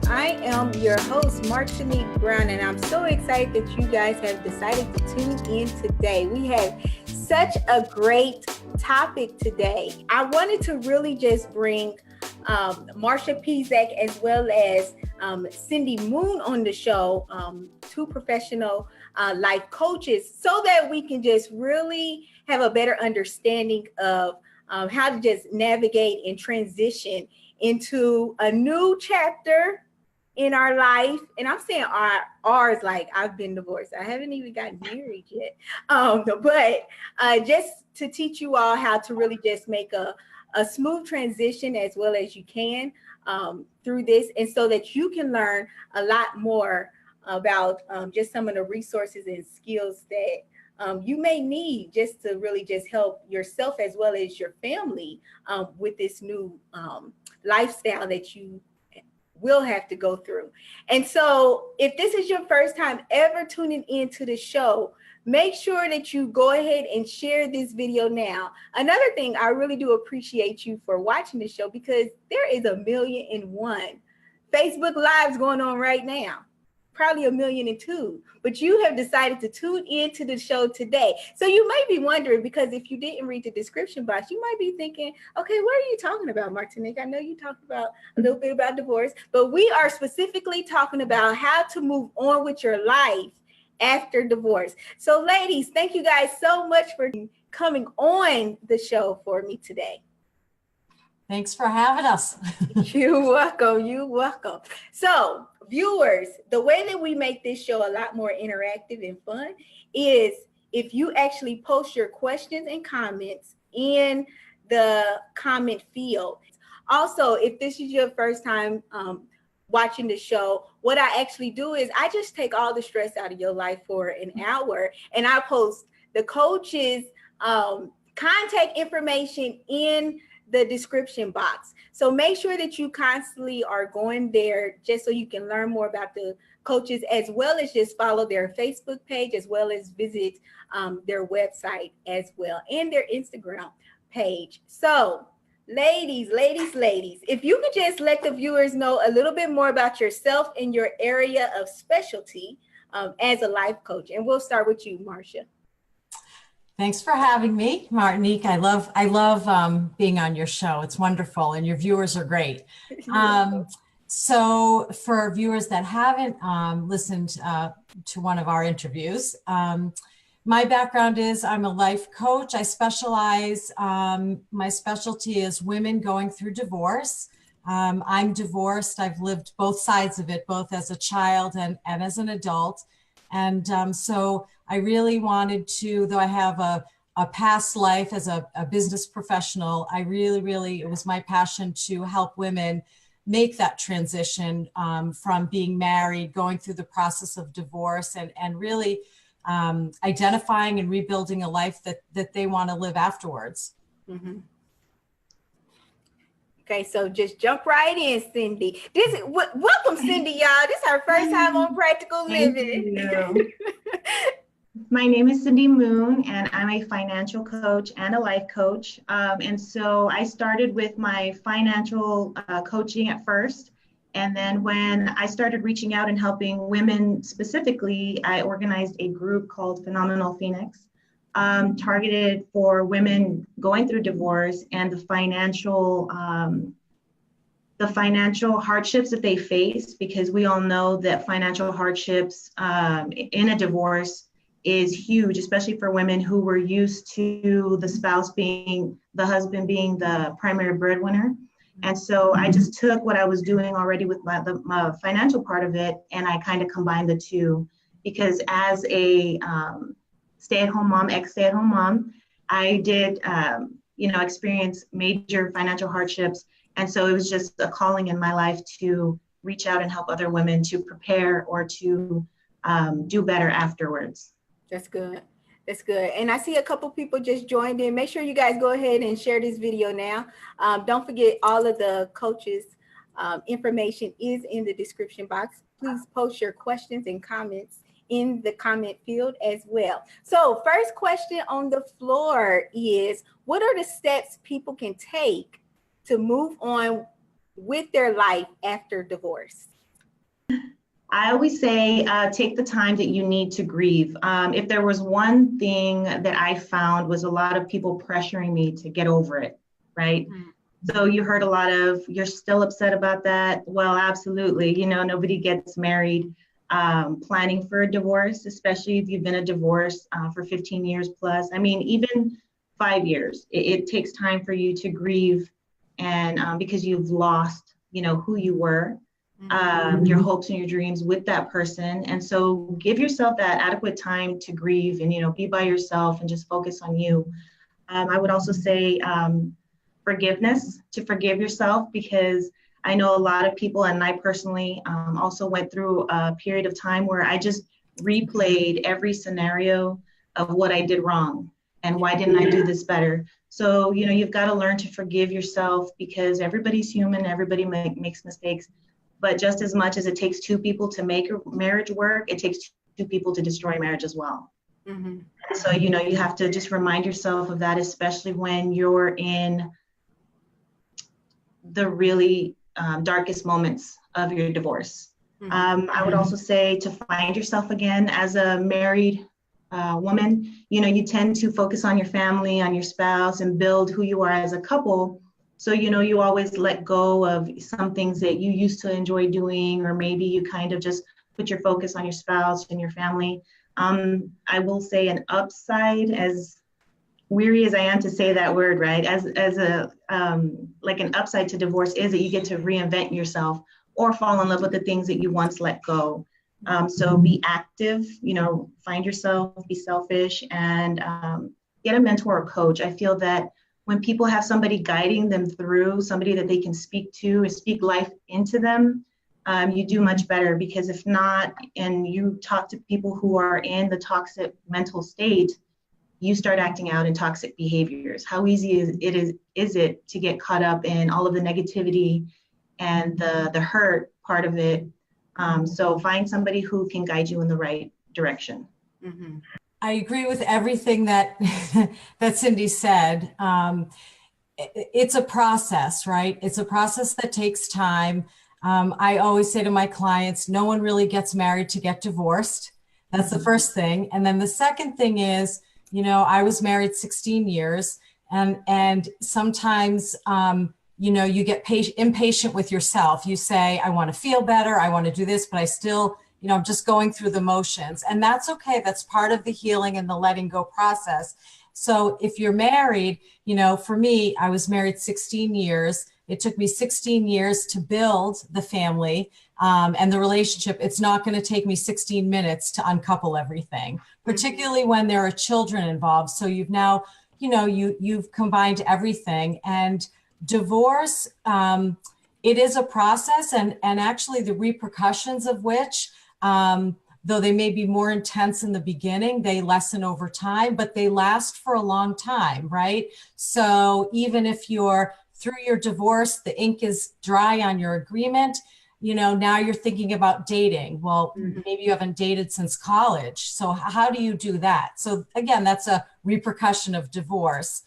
I am your host, Martinique Brown, and I'm so excited that you guys have decided to tune in today. We have such a great topic today. I wanted to really just bring Marcia Peisach as well as Syndee Moon on the show, two professional life coaches, so that we can just really have a better understanding of how to just navigate and transition into a new chapter in our life. And I'm saying ours, like I've been divorced. I haven't even gotten married yet. But just to teach you all how to really just make a smooth transition as well as you can through this, and so that you can learn a lot more about just some of the resources and skills that you may need just to really just help yourself as well as your family with this new lifestyle that you will have to go through. And so if this is your first time ever tuning into the show, make sure that you go ahead and share this video now. Another thing, I really do appreciate you for watching the show, because there is 1,000,001 Facebook Lives going on right now. Probably 1,000,002, but you have decided to tune into the show today. So you may be wondering, because if you didn't read the description box, you might be thinking, okay, what are you talking about, Martinique? I know you talked about a little bit about divorce, but we are specifically talking about how to move on with your life after divorce. So ladies, thank you guys so much for coming on the show for me today. Thanks for having us. You're welcome. You're welcome. So viewers, the way that we make this show a lot more interactive and fun is if you actually post your questions and comments in the comment field. Also, if this is your first time watching the show, what I actually do is I just take all the stress out of your life for an hour, and I post the coach's contact information in the description box. So make sure that you constantly are going there just so you can learn more about the coaches, as well as just follow their Facebook page, as well as visit their website as well, and their Instagram page. So ladies, if you could just let the viewers know a little bit more about yourself and your area of specialty as a life coach. And we'll start with you, Marcia. Thanks for having me, Martinique. I love being on your show. It's wonderful, and your viewers are great. So for viewers that haven't listened to one of our interviews, my background is I'm a life coach. I specialize, my specialty is women going through divorce. I'm divorced. I've lived both sides of it, both as a child and as an adult. And so I really wanted to, though I have a past life as a business professional, I really, it was my passion to help women make that transition from being married, going through the process of divorce, and really identifying and rebuilding a life that they want to live afterwards. Mm-hmm. Okay, so just jump right in, Syndee. Welcome, Syndee, y'all. This is our first time on Practical Living. My name is Syndee Moon, and I'm a financial coach and a life coach. And so I started with my financial coaching at first. And then when I started reaching out and helping women specifically, I organized a group called Phenomenal Phoenix, targeted for women going through divorce and the financial hardships that they face, because we all know that financial hardships in a divorce is huge, especially for women who were used to the husband being the primary breadwinner. And so I just took what I was doing already with my financial part of it, and I kind of combined the two, because as a stay-at-home mom, ex-stay-at-home mom, I did, experience major financial hardships. And so it was just a calling in my life to reach out and help other women to prepare or to do better afterwards. That's good. That's good. And I see a couple people just joined in. Make sure you guys go ahead and share this video now. Don't forget, all of the coaches' information is in the description box. Please post your questions and comments in the comment field as well. So first question on the floor is, what are the steps people can take to move on with their life after divorce? I always say take the time that you need to grieve. If there was one thing that I found was a lot of people pressuring me to get over it, right? So you heard a lot of, you're still upset about that. Well, absolutely. You know, nobody gets married planning for a divorce, especially if you've been a divorce for 15 years plus. I mean, even 5 years, it takes time for you to grieve, and because you've lost, you know, who you were, your hopes and your dreams with that person. And so give yourself that adequate time to grieve and, you know, be by yourself and just focus on you. I would also say forgiveness, to forgive yourself, because I know a lot of people, and I personally also went through a period of time where I just replayed every scenario of what I did wrong and why didn't I do this better. So, you know, you've got to learn to forgive yourself, because everybody's human, everybody makes mistakes. But just as much as it takes two people to make a marriage work, it takes two people to destroy marriage as well. And so, you know, you have to just remind yourself of that, especially when you're in the really darkest moments of your divorce. I would also say to find yourself again as a married woman. You know, you tend to focus on your family, on your spouse, and build who you are as a couple. So, you know, you always let go of some things that you used to enjoy doing, or maybe you kind of just put your focus on your spouse and your family. I will say an upside, as weary as I am to say that word, right? As a like an upside to divorce is that you get to reinvent yourself or fall in love with the things that you once let go. So be active, you know, find yourself, be selfish, and get a mentor or coach. I feel that when people have somebody guiding them through, somebody that they can speak to and speak life into them, you do much better. Because if not, and you talk to people who are in the toxic mental state, you start acting out in toxic behaviors. How easy is it to get caught up in all of the negativity and the hurt part of it? So find somebody who can guide you in the right direction. I agree with everything that that Syndee said. It's a process, right? It's a process that takes time. I always say to my clients, no one really gets married to get divorced. That's the first thing. And then the second thing is, you know, I was married 16 years, and sometimes, you know, you get impatient with yourself. You say, I want to feel better, I want to do this, but I still, you know, I'm just going through the motions. And that's okay. That's part of the healing and the letting go process. So if you're married, you know, for me, I was married 16 years. It took me 16 years to build the family and the relationship. It's not going to take me 16 minutes to uncouple everything, particularly when there are children involved. So you've now, you know, you've combined everything. And divorce, it is a process, and actually the repercussions of which, though they may be more intense in the beginning, they lessen over time, but they last for a long time, right? So even if you're through your divorce, the ink is dry on your agreement, you know, now you're thinking about dating. Well, maybe you haven't dated since college. So how do you do that? So again, that's a repercussion of divorce,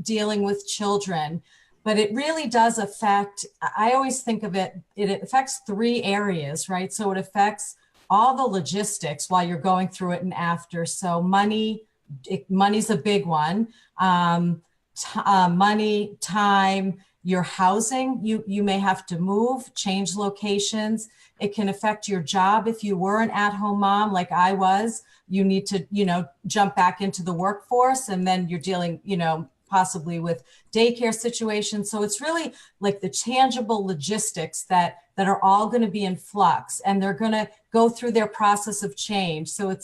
dealing with children. But it really does affect, I always think of it, it affects 3 areas, right? So it affects all the logistics while you're going through it and after. So money's a big one. Money, time, your housing, you may have to move, change locations. It can affect your job. If you were an at-home mom like I was, you need to, you know, jump back into the workforce, and then you're dealing, you know, possibly with daycare situations. So it's really like the tangible logistics that are all going to be in flux, and they're going to go through their process of change. So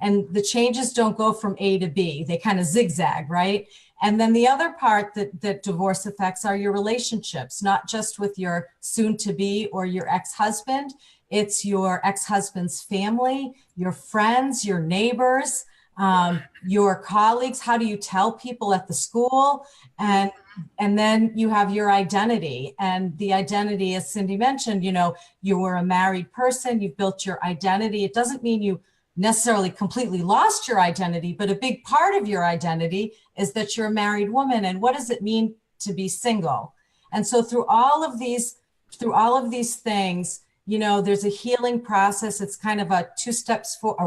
and the changes don't go from A to B, they kind of zigzag, right? And then the other part that divorce affects are your relationships, not just with your soon-to-be or your ex-husband. It's your ex-husband's family, your friends, your neighbors, your colleagues. How do you tell people at the school? And then you have your identity. And the identity, as Syndee mentioned, you know, you were a married person, you've built your identity. It doesn't mean you necessarily completely lost your identity, but a big part of your identity is that you're a married woman. And what does it mean to be single? And so through all of these things, there's a healing process. It's kind of a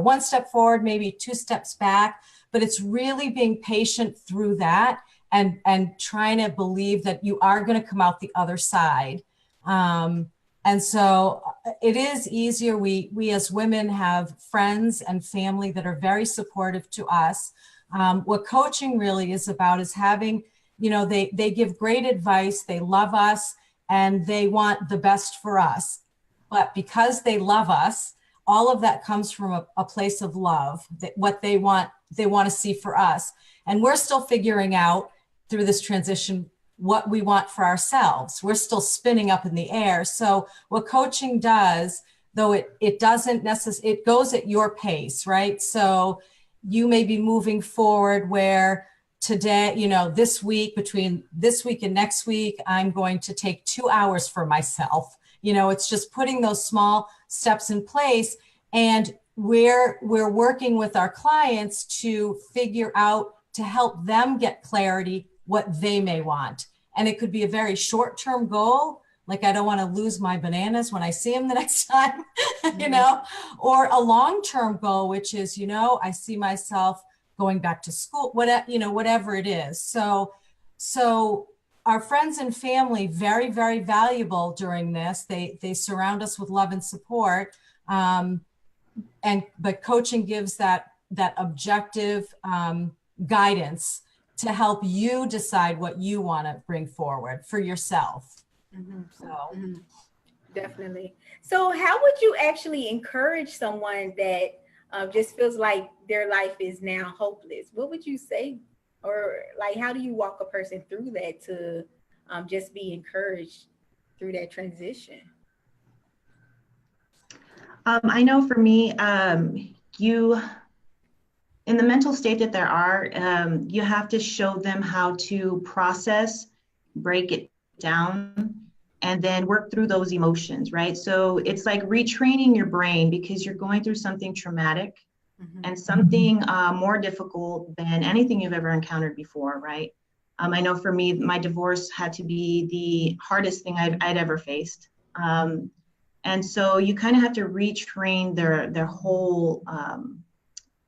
one step forward, maybe 2 steps back, but it's really being patient through that and trying to believe that you are going to come out the other side. And so it is easier. We as women have friends and family that are very supportive to us. What coaching really is about is having, they give great advice, they love us, and they want the best for us. But because they love us, all of that comes from a place of love, that what they want to see for us. And we're still figuring out through this transition what we want for ourselves. We're still spinning up in the air. So what coaching does, though it doesn't necessarily, it goes at your pace, right? So you may be moving forward where today, this week, between this week and next week, I'm going to take 2 hours for myself. It's just putting those small steps in place. And we're working with our clients to figure out, to help them get clarity, what they may want. And it could be a very short-term goal, like I don't want to lose my bananas when I see them the next time, or a long-term goal, which is, I see myself going back to school, whatever it is. So our friends and family, very, very valuable during this. They surround us with love and support. But coaching gives that objective guidance to help you decide what you want to bring forward for yourself. Definitely. So how would you actually encourage someone that just feels like their life is now hopeless? What would you say? Or like, how do you walk a person through that to just be encouraged through that transition? I know for me, in the mental state that there are, you have to show them how to process, break it down, and then work through those emotions, right? So it's like retraining your brain because you're going through something traumatic and something more difficult than anything you've ever encountered before, right? I know for me, my divorce had to be the hardest thing I'd ever faced. And so you kind of have to retrain their whole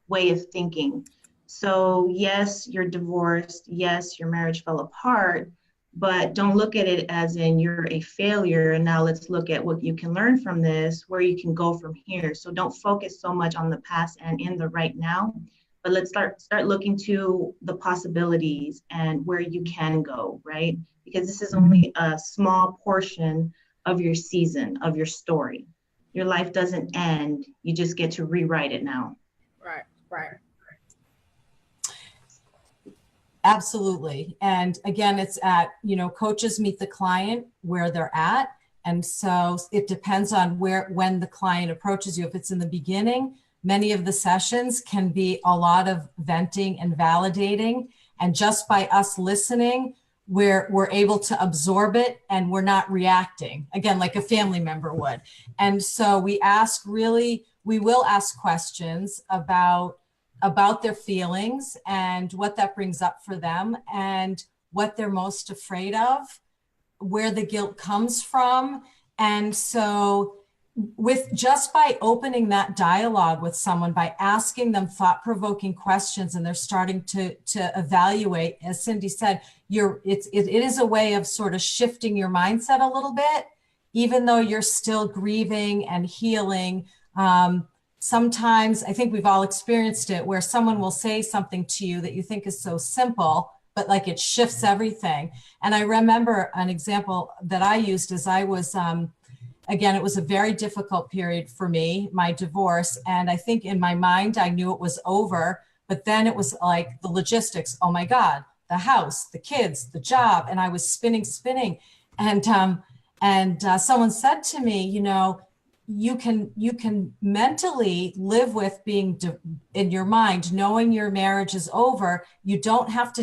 way of thinking. So yes, you're divorced. Yes, your marriage fell apart, but don't look at it as in you're a failure. And now let's look at what you can learn from this, where you can go from here. So don't focus so much on the past and in the right now, but let's start looking to the possibilities and where you can go, right? Because this is only a small portion of your season, of your story. Your life doesn't end. You just get to rewrite it now. Right. Absolutely. And again, it's at, coaches meet the client where they're at. And so it depends on when the client approaches you. If it's in the beginning, many of the sessions can be a lot of venting and validating. And just by us listening, we're able to absorb it and we're not reacting, again, like a family member would. And so we will ask questions about their feelings and what that brings up for them and what they're most afraid of, where the guilt comes from. And so just by opening that dialogue with someone, by asking them thought-provoking questions, and they're starting to evaluate, as Syndee said, it is a way of sort of shifting your mindset a little bit, even though you're still grieving and healing. Sometimes, I think we've all experienced it, where someone will say something to you that you think is so simple, but like it shifts everything. And I remember an example that I used as I was, again, it was a very difficult period for me, my divorce. And I think in my mind, I knew it was over, but then it was like the logistics, oh my God, the house, the kids, the job. And I was spinning. And someone said to me, you can mentally live with being in your mind, knowing your marriage is over. You don't have to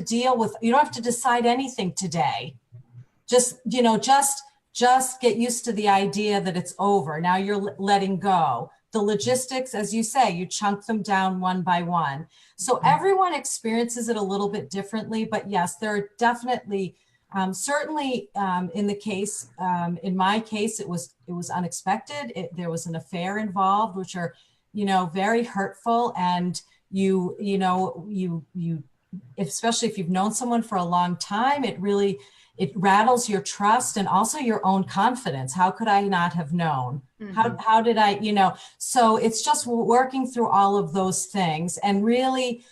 decide anything today. Just get used to the idea that it's over. Now you're letting go. The logistics, as you say, you chunk them down one by one. So everyone experiences it a little bit differently, but yes, there are definitely Certainly, in my case, it was unexpected. There was an affair involved, which are, very hurtful. And you especially if you've known someone for a long time, it rattles your trust and also your own confidence. How could I not have known? Mm-hmm. How did I, so it's just working through all of those things and really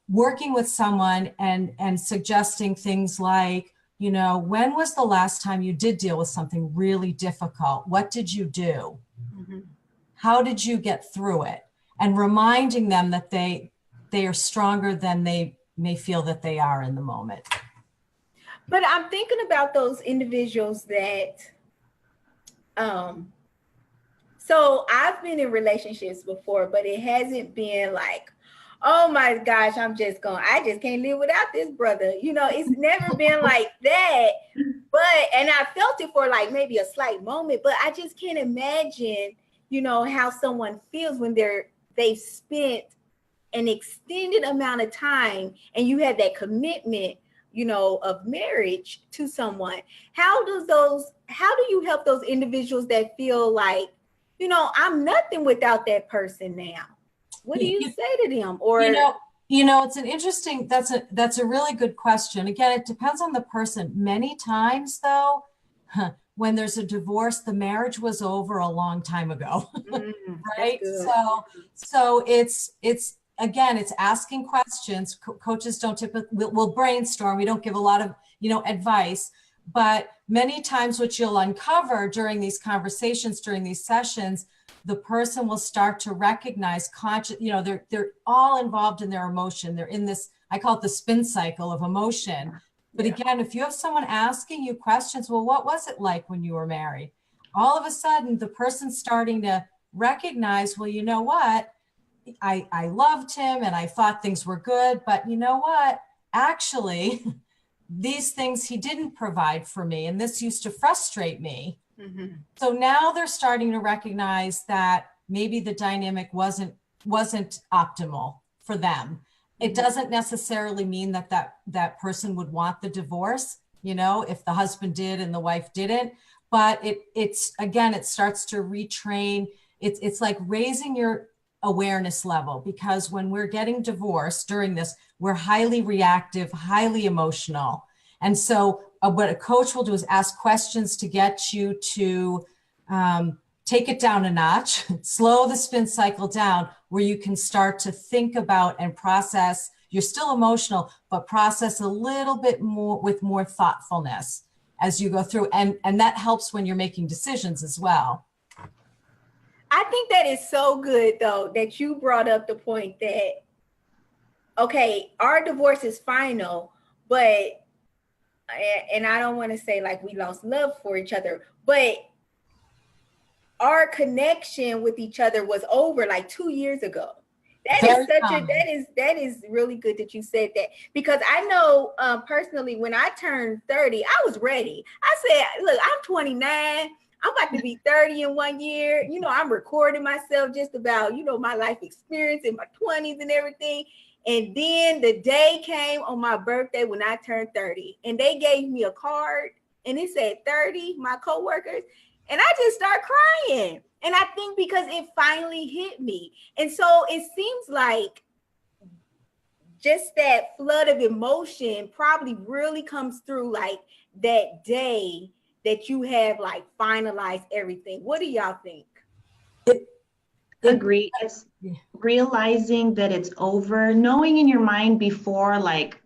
working with someone and suggesting things like, when was the last time you did deal with something really difficult? What did you do? Mm-hmm. How did you get through it? And reminding them that they are stronger than they may feel that they are in the moment. But I'm thinking about those individuals that, so I've been in relationships before, but it hasn't been like, oh my gosh, I just can't live without this brother. It's never been like that. And I felt it for like maybe a slight moment, but I just can't imagine, how someone feels when they've spent an extended amount of time and you have that commitment, of marriage to someone. How do you help those individuals that feel like, I'm nothing without that person now? What do you say to them? Or it's an interesting, that's a really good question. Again, it depends on the person. Many times though, when there's a divorce, the marriage was over a long time ago. Right? So it's again, it's asking questions. Coaches don't typically, we'll brainstorm. We don't give a lot of, advice, but many times what you'll uncover during these conversations, during these sessions, the person will start to recognize they're all involved in their emotion. They're in this, I call it the spin cycle of emotion. But again, if you have someone asking you questions, well, what was it like when you were married? All of a sudden, the person's starting to recognize, well, you know what? I loved him and I thought things were good, but you know what? Actually, these things he didn't provide for me, and this used to frustrate me. Mm-hmm. So now they're starting to recognize that maybe the dynamic wasn't optimal for them. It doesn't necessarily mean that person would want the divorce, if the husband did and the wife didn't, but it starts to retrain. It's like raising your awareness level, because when we're getting divorced during this, we're highly reactive, highly emotional. And so what a coach will do is ask questions to get you to take it down a notch, slow the spin cycle down, where you can start to think about and process. You're still emotional, but process a little bit more with more thoughtfulness as you go through. And that helps when you're making decisions as well. I think that is so good, though, that you brought up the point that, okay, our divorce is final, but, and I don't want to say like we lost love for each other, but our connection with each other was over like 2 years ago. That is really good that you said that, because I know personally, when I turned 30, I was ready. I said, look, I'm 29. I'm about to be 30 in 1 year. I'm recording myself just about, my life experience in my 20s and everything. And then the day came on my birthday when I turned 30, and they gave me a card and it said 30, my coworkers, and I just started crying. And I think because it finally hit me. And so it seems like just that flood of emotion probably really comes through like that day that you have like finalized everything. What do y'all think? Agree. It's realizing that it's over, knowing in your mind before like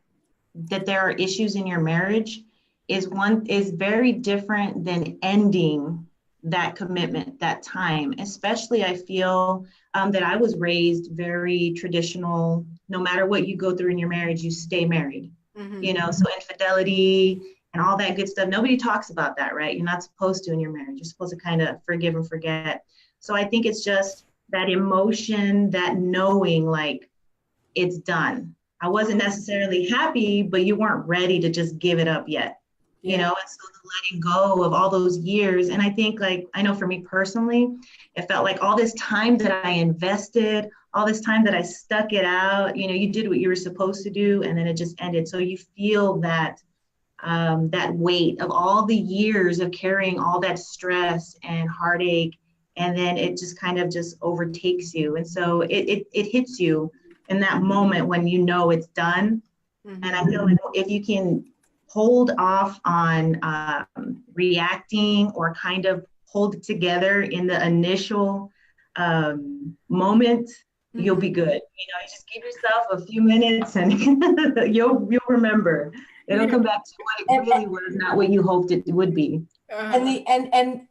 that there are issues in your marriage is very different than ending that commitment, that time. Especially I feel that I was raised very traditional. No matter what you go through in your marriage, you stay married. Mm-hmm. So infidelity and all that good stuff. Nobody talks about that, right? You're not supposed to in your marriage. You're supposed to kind of forgive and forget. So I think it's just that emotion, that knowing like it's done. I wasn't necessarily happy, but you weren't ready to just give it up yet, and so the letting go of all those years. And I think like, I know for me personally, it felt like all this time that I invested, all this time that I stuck it out, you did what you were supposed to do, and then it just ended. So you feel that that weight of all the years of carrying all that stress and heartache, and then it just kind of just overtakes you. And so it hits you in that moment when you know it's done. And I feel like if you can hold off on reacting or kind of hold it together in the initial moment, you'll be good. You know, you just give yourself a few minutes and you'll remember. It'll come back to what it really was, not what you hoped it would be. And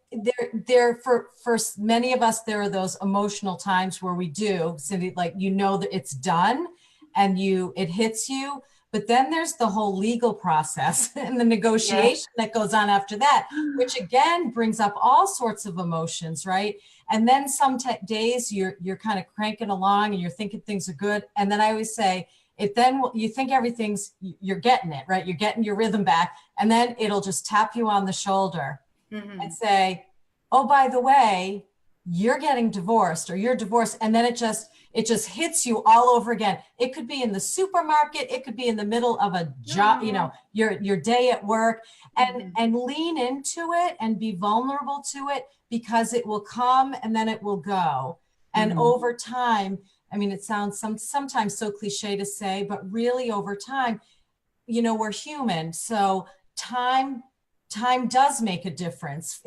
there for many of us, there are those emotional times where we do, Syndee, like, you know that it's done and it hits you. But then there's the whole legal process and the negotiation that goes on after that, which again brings up all sorts of emotions, right? And then some days you're kind of cranking along and you're thinking things are good. And then I always say, then you think you're getting it, right? You're getting your rhythm back. And then it'll just tap you on the shoulder and say, oh, by the way, you're getting divorced or you're divorced. And then it just hits you all over again. It could be in the supermarket. It could be in the middle of a job, you know, your day at work, and lean into it and be vulnerable to it, because it will come and then it will go. And over time, I mean, it sounds sometimes so cliche to say, but really over time, you know, we're human. So time does make a difference.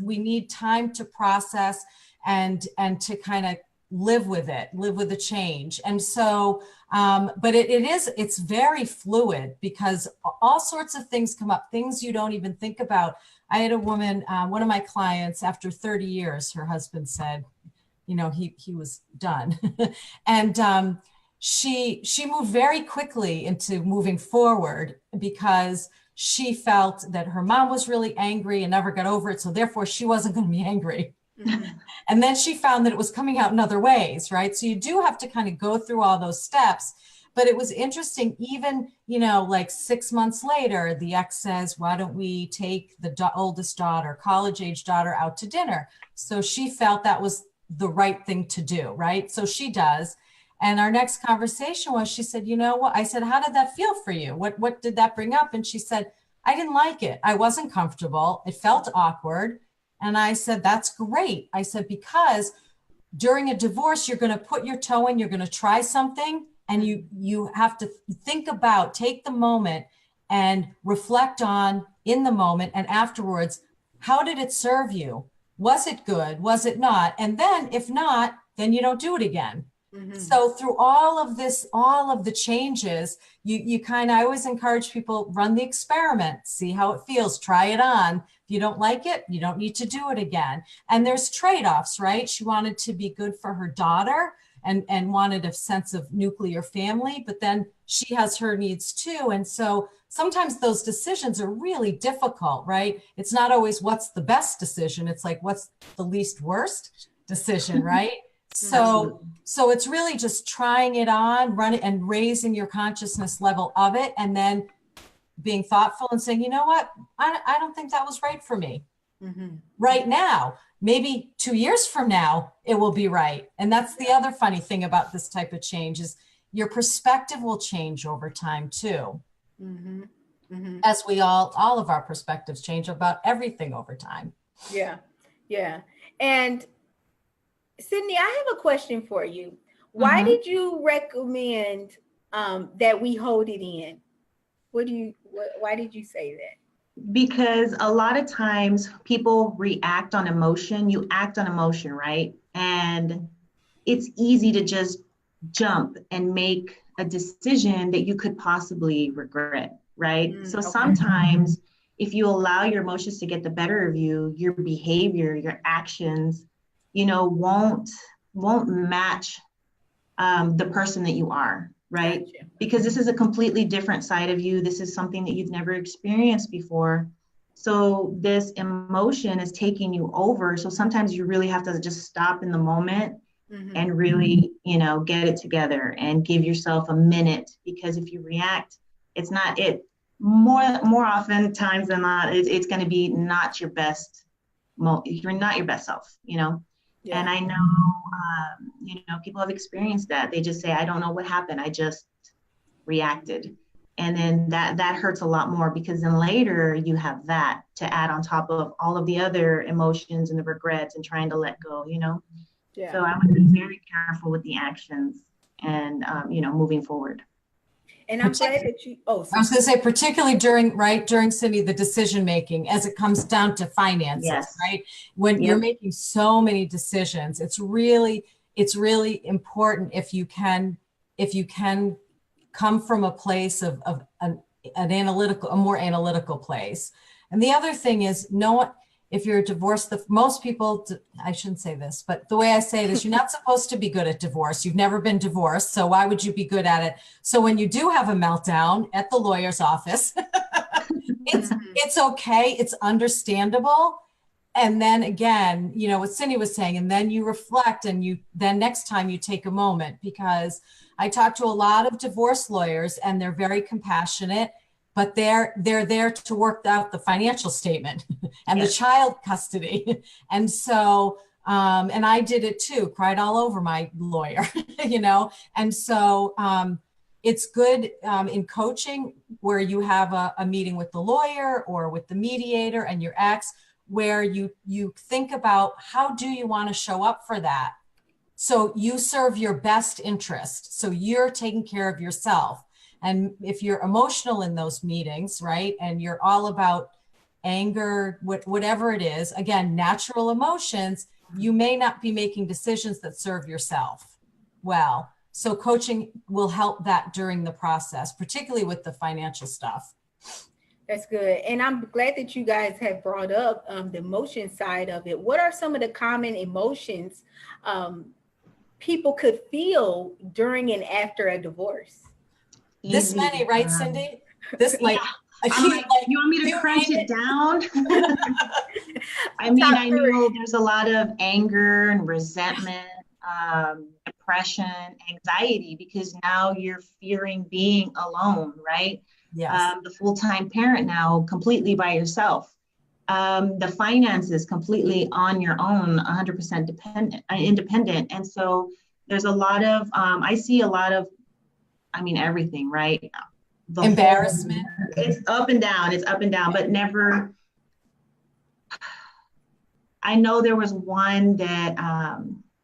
We need time to process and to kind of live with the change. And so, but it's very fluid, because all sorts of things come up, things you don't even think about. I had a woman, one of my clients, after 30 years, her husband said, you know, he was done. And she moved very quickly into moving forward, because she felt that her mom was really angry and never got over it. So therefore she wasn't going to be angry. And then she found that it was coming out in other ways, right? So you do have to kind of go through all those steps. But it was interesting, even, you know, like 6 months later, the ex says, why don't we take the oldest daughter, college age daughter, out to dinner? So she felt that was the right thing to do, right? So she does. And our next conversation was, she said, you know what? I said, how did that feel for you? What did that bring up? And she said, I didn't like it. I wasn't comfortable. It felt awkward. And I said, that's great. I said, because during a divorce, you're going to put your toe in, you're going to try something, and you have to take the moment and reflect on, in the moment and afterwards, how did it serve you? Was it good? Was it not? And then if not, then you don't do it again. So through all of the changes, I always encourage people, run the experiment, see how it feels, try it on. If you don't like it, you don't need to do it again. And there's trade-offs, right? She wanted to be good for her daughter and wanted a sense of nuclear family, but then she has her needs too. And so sometimes those decisions are really difficult, right? It's not always what's the best decision. It's like, what's the least worst decision, right? So it's really just trying it on, running and raising your consciousness level of it, and then being thoughtful and saying, you know what, I don't think that was right for me right now. Maybe 2 years from now, it will be right. And that's the other funny thing about this type of change, is your perspective will change over time too. As we all of our perspectives change about everything over time. Yeah. And Syndee, I have a question for you. Why did you recommend that we hold it in? Why did you say that? Because a lot of times people react on emotion. You act on emotion, right? And it's easy to just jump and make a decision that you could possibly regret, right? So sometimes if you allow your emotions to get the better of you, your behavior, your actions, you know, won't match the person that you are, right? Gotcha. Because this is a completely different side of you. This is something that you've never experienced before. So this emotion is taking you over. So sometimes you really have to just stop in the moment and really, you know, get it together and give yourself a minute. Because if you react, it's not it. More often times than not, it's going to be not your best. You're not your best self, you know. Yeah. And I know, you know, people have experienced that. They just say, I don't know what happened. I just reacted. And then that hurts a lot more, because then later you have that to add on top of all of the other emotions and the regrets and trying to let go, you know? Yeah. So I would be very careful with the actions and, moving forward. And I'm glad that you, I was going to say, particularly during Syndee, the decision making, as it comes down to finances, Yes. right? When you're making so many decisions, it's really important if you can come from a place of an analytical, a more analytical place. And the other thing is, if you're divorced, most people, I shouldn't say this, but the way I say it is, you're not supposed to be good at divorce. You've never been divorced, so why would you be good at it? So when you do have a meltdown at the lawyer's office, it's okay, it's understandable. And then again, what Syndee was saying, and then you reflect, and then next time you take a moment, because I talk to a lot of divorce lawyers and they're very compassionate, but they're there to work out the financial statement and the child custody. And so, and I did it too, cried all over my lawyer, and so it's good in coaching where you have a meeting with the lawyer or with the mediator and your ex, where you think about how do you want to show up for that. So you serve your best interest. So you're taking care of yourself. And if you're emotional in those meetings, right, and you're all about anger, whatever it is, again, natural emotions, you may not be making decisions that serve yourself well. So coaching will help that during the process, particularly with the financial stuff. That's good. And I'm glad that you guys have brought up the emotion side of it. What are some of the common emotions people could feel during and after a divorce? This many, right, Syndee? This you want me to crunch it down? I mean, I know there's a lot of anger and resentment, depression, anxiety, because now you're fearing being alone, right? Yes. The full-time parent now completely by yourself. The finances completely on your own, 100% independent. And so there's a lot of, I see a lot of, everything, right? Embarrassment. It's up and down, but never. I know there was one that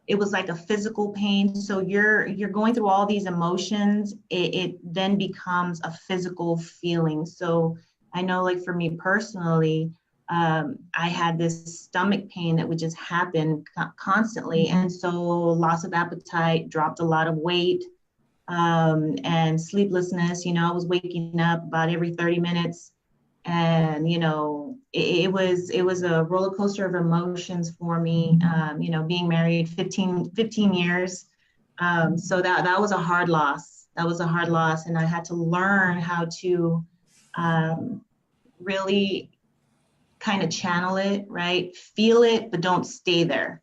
it was like a physical pain. So you're going through all these emotions. It then becomes a physical feeling. So I know, like for me personally, I had this stomach pain that would just happen constantly. And so loss of appetite, dropped a lot of weight, and sleeplessness. I was waking up about every 30 minutes. And, it was a roller coaster of emotions for me, being married 15 years. So that was a hard loss. And I had to learn how to really kind of channel it, right? Feel it, but don't stay there,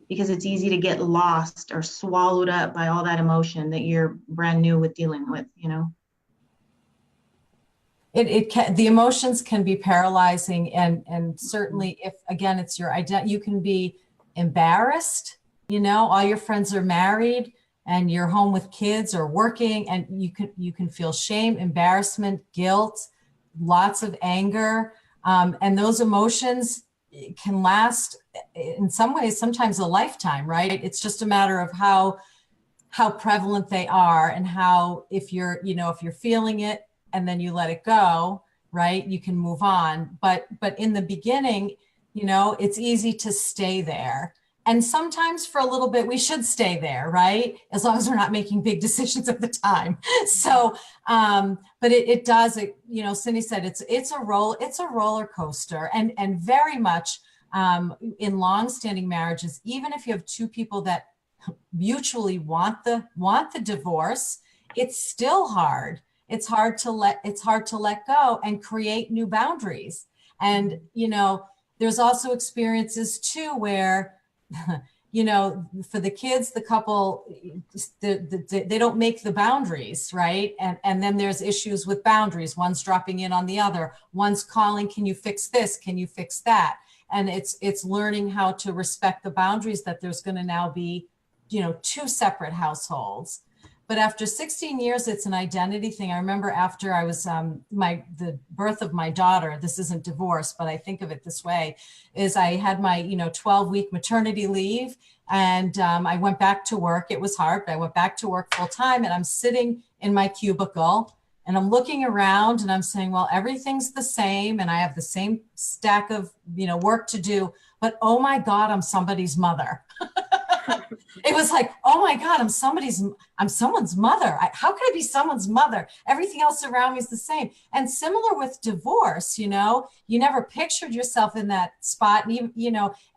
because it's easy to get lost or swallowed up by all that emotion that you're brand new with dealing with, The emotions can be paralyzing, and certainly if, again, it's your identity, you can be embarrassed, all your friends are married and you're home with kids or working, and you can feel shame, embarrassment, guilt, lots of anger. And those emotions can last in some ways, sometimes a lifetime, right? It's just a matter of how prevalent they are, and how, if you're feeling it and then you let it go, right, you can move on. But in the beginning, it's easy to stay there. And sometimes for a little bit, we should stay there, right? As long as we're not making big decisions at the time. So, but it does, Syndee said, it's a roller coaster, and very much in long-standing marriages, even if you have two people that mutually want the divorce, it's still hard. It's hard to let go and create new boundaries. And, there's also experiences too where, for the kids, the couple, they don't make the boundaries, right? And then there's issues with boundaries. One's dropping in on the other. One's calling, can you fix this? Can you fix that? And it's learning how to respect the boundaries that there's going to now be, two separate households. But after 16 years, it's an identity thing. I remember after I was the birth of my daughter, this isn't divorce, but I think of it this way, is I had my 12-week maternity leave, and I went back to work. It was hard, but I went back to work full time, and I'm sitting in my cubicle and I'm looking around and I'm saying, well, everything's the same and I have the same stack of work to do, but oh my God, I'm somebody's mother. It was like, oh my God, I'm someone's mother. How could I be someone's mother? Everything else around me is the same. And similar with divorce, you never pictured yourself in that spot. And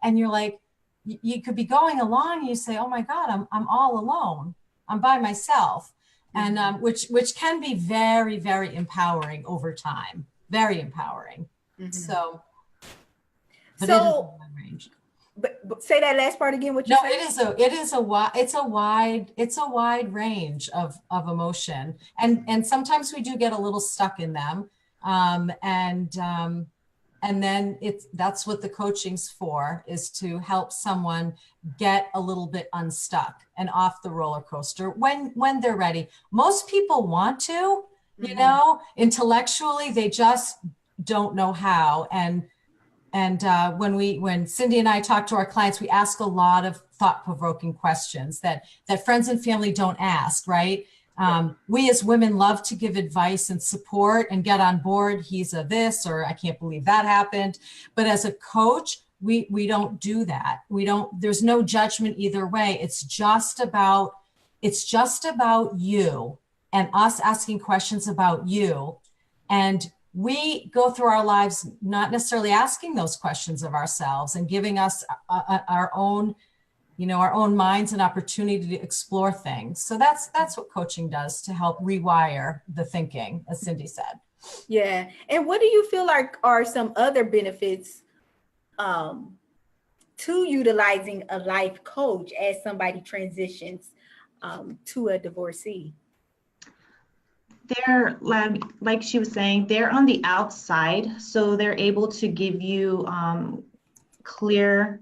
and you're like, you could be going along and you say, oh my God, I'm all alone. I'm by myself. And which can be very, very empowering over time. Very empowering. Mm-hmm. So it is a wide range. But say that last part again. What you said? It's a wide range of emotion, and sometimes we do get a little stuck in them, and then that's what the coaching's for, is to help someone get a little bit unstuck and off the roller coaster when they're ready. Most people want to, intellectually, they just don't know how. And when Syndee and I talk to our clients, we ask a lot of thought-provoking questions that friends and family don't ask, right? We as women love to give advice and support and get on board. He's a this, or I can't believe that happened. But as a coach, we don't do that. There's no judgment either way. It's just about you and us asking questions about you. And we go through our lives not necessarily asking those questions of ourselves and giving us our own minds an opportunity to explore things. So that's what coaching does to help rewire the thinking, as Syndee said. Yeah. And what do you feel like are some other benefits to utilizing a life coach as somebody transitions to a divorcee? They're like she was saying, they're on the outside, so they're able to give you clear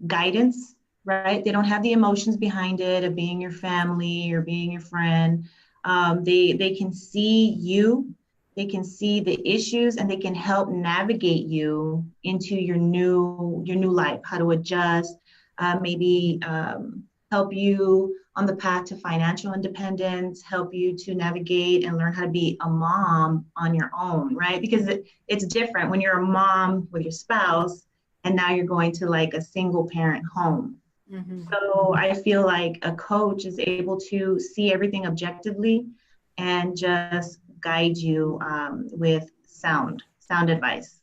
guidance, right? They don't have the emotions behind it of being your family or being your friend. They can see you, they can see the issues, and they can help navigate you into your new life, how to adjust, maybe help you on the path to financial independence, help you to navigate and learn how to be a mom on your own, right? Because it's different when you're a mom with your spouse and now you're going to like a single parent home. Mm-hmm. So I feel like a coach is able to see everything objectively and just guide you with sound advice.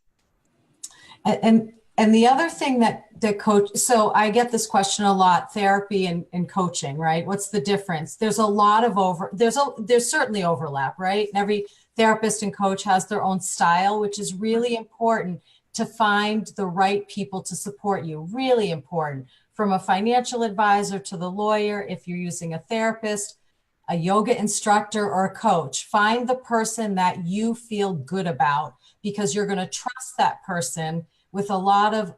And the other thing that coach, so I get this question a lot, therapy and coaching, right? What's the difference? There's a lot of there's certainly overlap, right? And every therapist and coach has their own style, which is really important to find the right people to support you. Really important, from a financial advisor to the lawyer. If you're using a therapist, a yoga instructor, or a coach, find the person that you feel good about, because you're going to trust that person with a lot of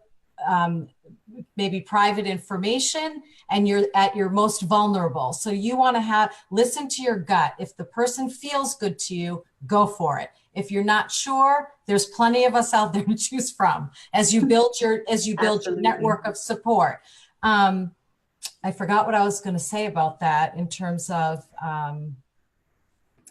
maybe private information, and you're at your most vulnerable. So you want to listen to your gut. If the person feels good to you, go for it. If you're not sure, there's plenty of us out there to choose from as you build your network of support. I forgot what I was going to say about that in terms of,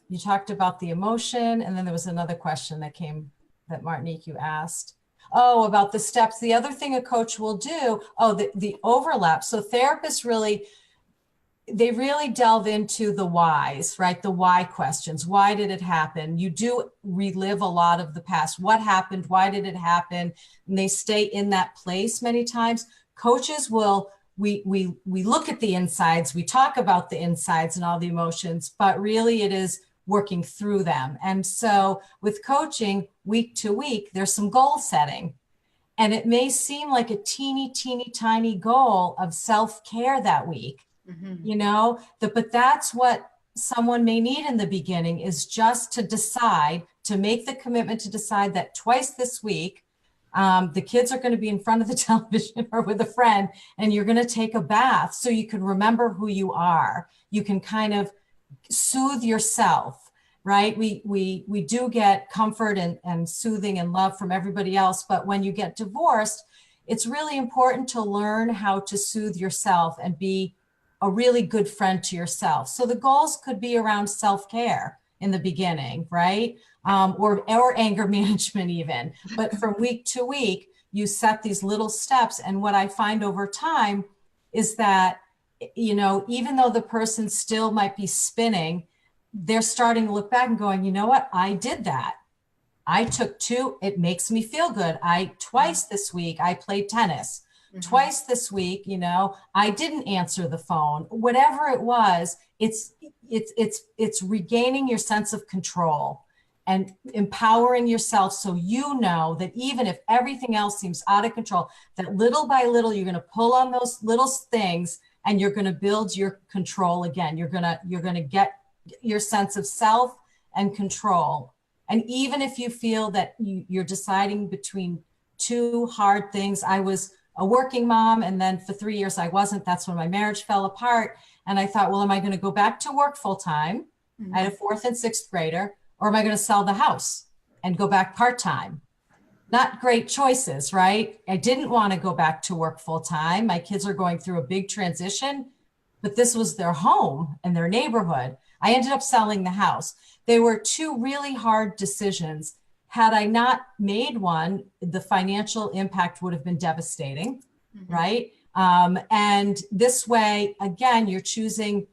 you talked about the emotion, and then there was another question that Martinique, you asked. Oh, about the steps. The other thing a coach will do, the overlap. So therapists really delve into the whys, right? The why questions. Why did it happen? You do relive a lot of the past. What happened? Why did it happen? And they stay in that place many times. Coaches will, we look at the insides, we talk about the insides and all the emotions, but really it is working through them. And so with coaching, week to week, there's some goal setting. And it may seem like a teeny tiny goal of self-care that week, mm-hmm. But that's what someone may need in the beginning, is just to decide, to make the commitment to decide that twice this week, the kids are going to be in front of the television or with a friend, and you're going to take a bath so you can remember who you are. You can kind of soothe yourself, right? We do get comfort and soothing and love from everybody else, but when you get divorced, it's really important to learn how to soothe yourself and be a really good friend to yourself. So the goals could be around self-care in the beginning, right? Or anger management even. But from week to week, you set these little steps. And what I find over time is that, even though the person still might be spinning, they're starting to look back and going, you know what? I did that. I took 2. It makes me feel good. Twice this week, I played tennis. Mm-hmm. Twice this week, I didn't answer the phone. Whatever it was, it's regaining your sense of control and empowering yourself, so that even if everything else seems out of control, that little by little you're going to pull on those little things and you're going to build your control again. You're going to get your sense of self and control. And even if you feel that you're deciding between 2 hard things, I was a working mom, and then for 3 years I wasn't. That's when my marriage fell apart. And I thought, well, am I going to go back to work full time? Mm-hmm. I had a 4th and 6th grader, or am I going to sell the house and go back part time? Not great choices, right? I didn't want to go back to work full time. My kids are going through a big transition, but this was their home and their neighborhood. I ended up selling the house. They were 2 really hard decisions. Had I not made one, the financial impact would have been devastating, mm-hmm. right? And this way, again, you're choosing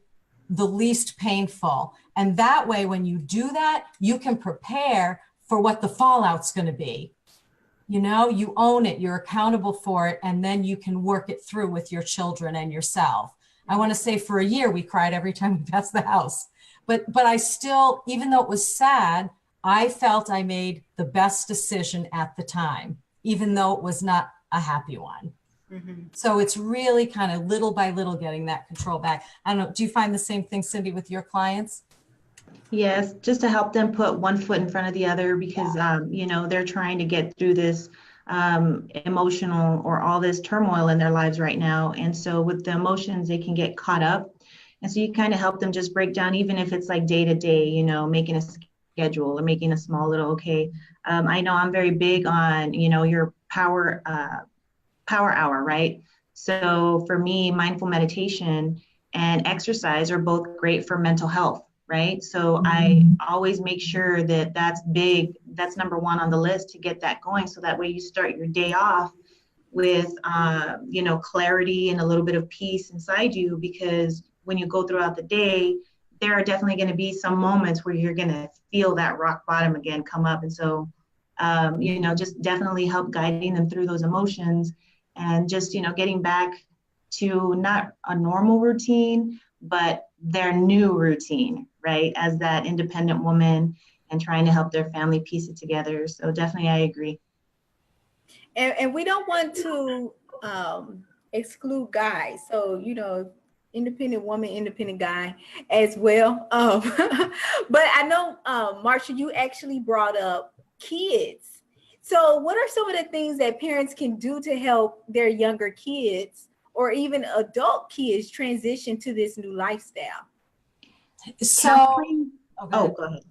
the least painful. And that way, when you do that, you can prepare for what the fallout's going to be. You own it, you're accountable for it, and then you can work it through with your children and yourself. I want to say for a year, we cried every time we passed the house. But I still, even though it was sad, I felt I made the best decision at the time, even though it was not a happy one. Mm-hmm. So it's really kind of little by little getting that control back. I don't know, do you find the same thing, Syndee, with your clients? Yes, just to help them put one foot in front of the other, because, they're trying to get through this emotional or all this turmoil in their lives right now. And so with the emotions, they can get caught up. And so you kind of help them just break down, even if it's like day to day, making a schedule or making a small little, okay. I know I'm very big on, your power hour, right? So for me, mindful meditation and exercise are both great for mental health, right? So mm-hmm. I always make sure that that's number 1 on the list to get that going. So that way you start your day off with, clarity and a little bit of peace inside you, because when you go throughout the day, there are definitely going to be some moments where you're going to feel that rock bottom again come up. And so, just definitely help guiding them through those emotions and just, getting back to not a normal routine, but their new routine, right? As that independent woman and trying to help their family piece it together. So definitely, I agree. And we don't want to exclude guys. So, independent woman, independent guy as well. But I know, Marcia, you actually brought up kids. So what are some of the things that parents can do to help their younger kids or even adult kids transition to this new lifestyle? So, go ahead.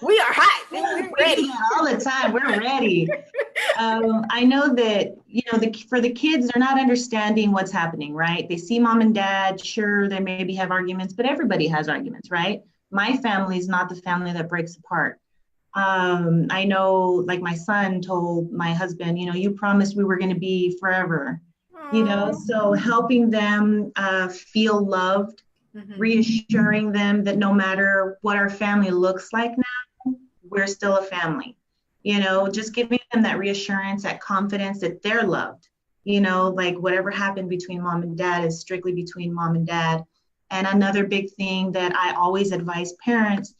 We are hot. We're ready all the time. We're ready. I know that, for the kids, they're not understanding what's happening, right? They see mom and dad, sure, they maybe have arguments, but everybody has arguments, right? My family is not the family that breaks apart. I know, like my son told my husband, you promised we were going to be forever, so helping them feel loved, mm-hmm. reassuring them that no matter what our family looks like now, we're still a family. Just giving them that reassurance, that confidence that they're loved. Like whatever happened between mom and dad is strictly between mom and dad. And another big thing that I always advise parents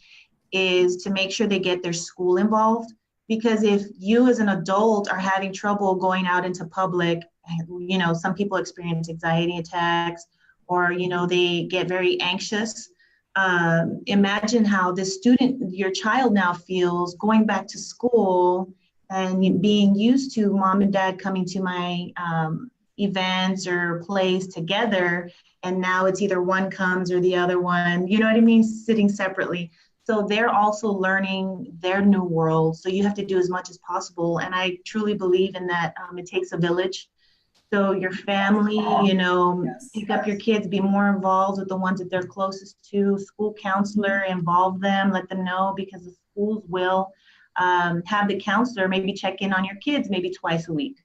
is to make sure they get their school involved. Because if you as an adult are having trouble going out into public, some people experience anxiety attacks or, they get very anxious. Imagine how this your child now feels going back to school and being used to mom and dad coming to my events or plays together, and now it's either one comes or the other one, you know what I mean, sitting separately. So they're also learning their new world. So you have to do as much as possible. And I truly believe in that. It takes a village. So your family, pick up your kids, be more involved with the ones that they're closest to. School counselor, involve them, let them know, because the schools will have the counselor maybe check in on your kids maybe twice a week.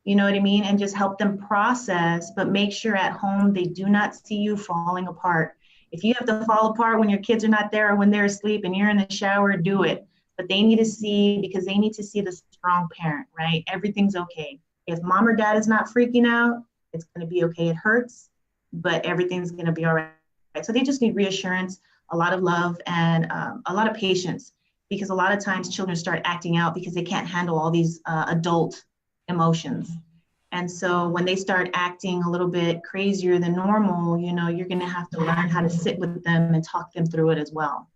You know what I mean? And just help them process, but make sure at home they do not see you falling apart. If you have to fall apart when your kids are not there or when they're asleep and you're in the shower, do it. But they need to see, because they need to see the strong parent, right? Everything's okay. If mom or dad is not freaking out, it's going to be okay. It hurts, but everything's going to be all right. So they just need reassurance, a lot of love, and a lot of patience, because a lot of times children start acting out because they can't handle all these adult emotions. And so when they start acting a little bit crazier than normal, you're going to have to learn how to sit with them and talk them through it as well.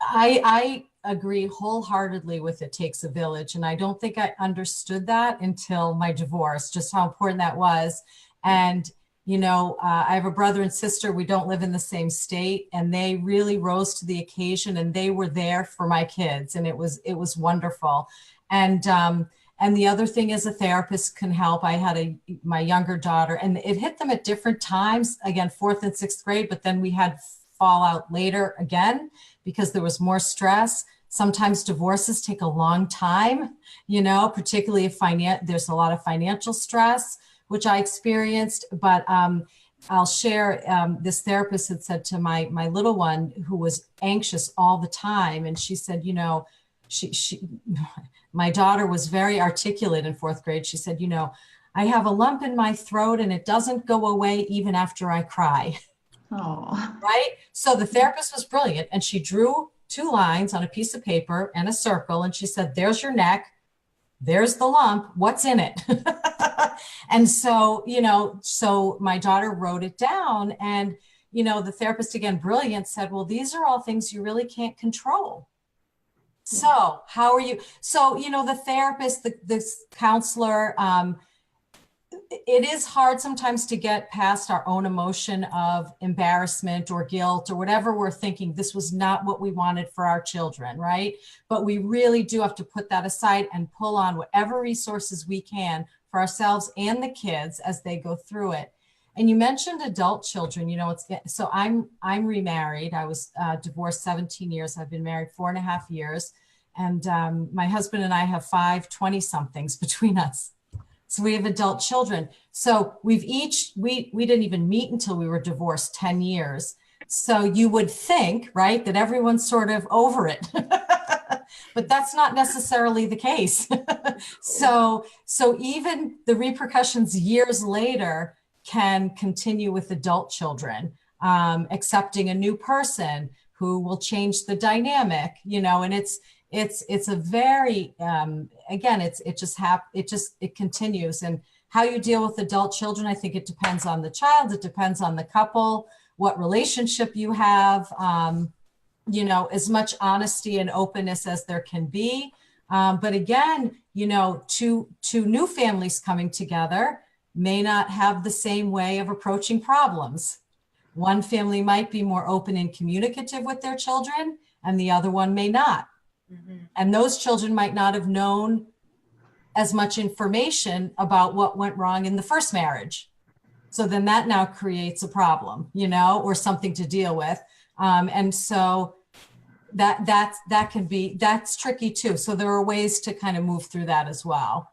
I agree wholeheartedly with it takes a village. And I don't think I understood that until my divorce, just how important that was. And, I have a brother and sister. We don't live in the same state, and they really rose to the occasion, and they were there for my kids. And it was wonderful. And the other thing is, a therapist can help. I had my younger daughter, and it hit them at different times, again, 4th and 6th grade, but then we had fallout later again, because there was more stress. Sometimes divorces take a long time, particularly if there's a lot of financial stress, which I experienced. But I'll share, this therapist had said to my little one, who was anxious all the time. And she said, my daughter was very articulate in 4th grade. She said, I have a lump in my throat and it doesn't go away even after I cry. Oh. Right? So the therapist was brilliant, and she drew 2 lines on a piece of paper and a circle, and she said, there's your neck, there's the lump, what's in it? And so, so my daughter wrote it down, and, the therapist, again, brilliant, said, well, these are all things you really can't control. So how are you? So, the therapist, this counselor, it is hard sometimes to get past our own emotion of embarrassment or guilt or whatever we're thinking. This was not what we wanted for our children, right? But we really do have to put that aside and pull on whatever resources we can for ourselves and the kids as they go through it. And you mentioned adult children. So I'm remarried. I was divorced 17 years. I've been married 4.5 years. And my husband and I have 5 20-somethings between us. So we have adult children. So we didn't even meet until we were divorced 10 years. So you would think, right, that everyone's sort of over it, but that's not necessarily the case. So even the repercussions years later can continue with adult children, accepting a new person who will change the dynamic, and it's a very, again, it continues. And how you deal with adult children, I think it depends on the child. It depends on the couple, what relationship you have, as much honesty and openness as there can be. But again, two new families coming together may not have the same way of approaching problems. One family might be more open and communicative with their children, and the other one may not. Mm-hmm. And those children might not have known as much information about what went wrong in the first marriage. So then that now creates a problem, or something to deal with. And so that's tricky too. So there are ways to kind of move through that as well.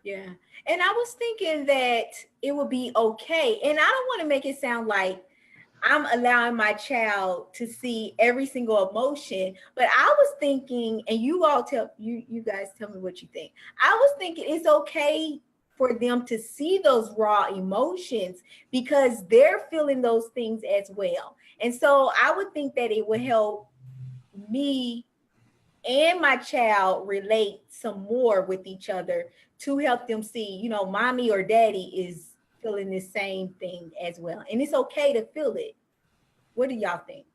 Yeah. And I was thinking that it would be okay. And I don't want to make it sound like I'm allowing my child to see every single emotion, but I was thinking, and you guys tell me what you think. I was thinking it's okay for them to see those raw emotions because they're feeling those things as well. And so I would think that it would help me and my child relate some more with each other to help them see, mommy or daddy is feeling the same thing as well. And it's okay to feel it. What do y'all think?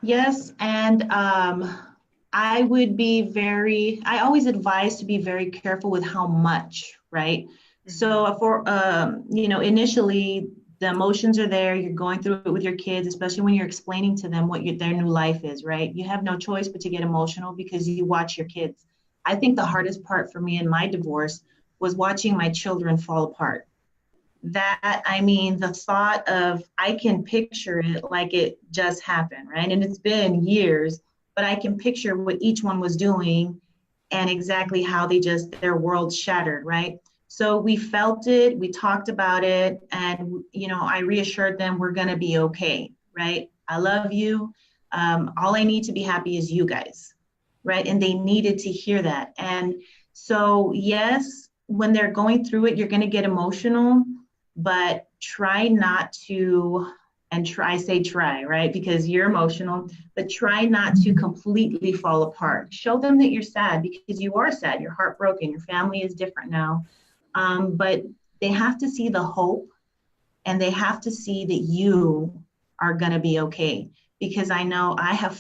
Yes. And I I always advise to be very careful with how much, right? So initially the emotions are there, you're going through it with your kids, especially when you're explaining to them what their new life is, right? You have no choice but to get emotional because you watch your kids. I think the hardest part for me in my divorce was watching my children fall apart. The thought of, I can picture it like it just happened, right? And it's been years, but I can picture what each one was doing and exactly how their world shattered, right? So we felt it, we talked about it, and I reassured them we're gonna be okay, right? I love you. All I need to be happy is you guys, right? And they needed to hear that. And so, yes, when they're going through it, you're gonna get emotional, but try not to, and try, right? Because you're emotional, but try not to completely fall apart. Show them that you're sad because you are sad, you're heartbroken, your family is different now. But they have to see the hope, and they have to see that you are gonna be okay. Because I know I have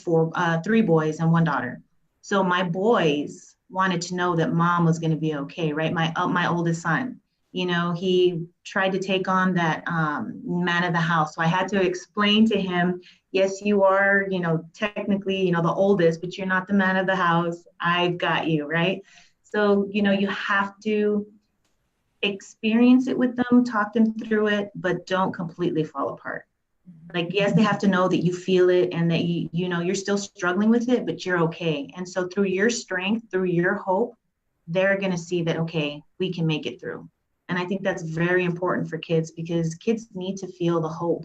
three boys and one daughter. So my boys wanted to know that mom was gonna be okay, right? My oldest son, he tried to take on that man of the house. So I had to explain to him, yes, you are, technically, the oldest, but you're not the man of the house. I've got you, right? So, you have to experience it with them, talk them through it, but don't completely fall apart. Like, yes, they have to know that you feel it and that you're still struggling with it, but you're okay. And so through your strength, through your hope, they're going to see that, okay, we can make it through. And I think that's very important for kids because kids need to feel the hope.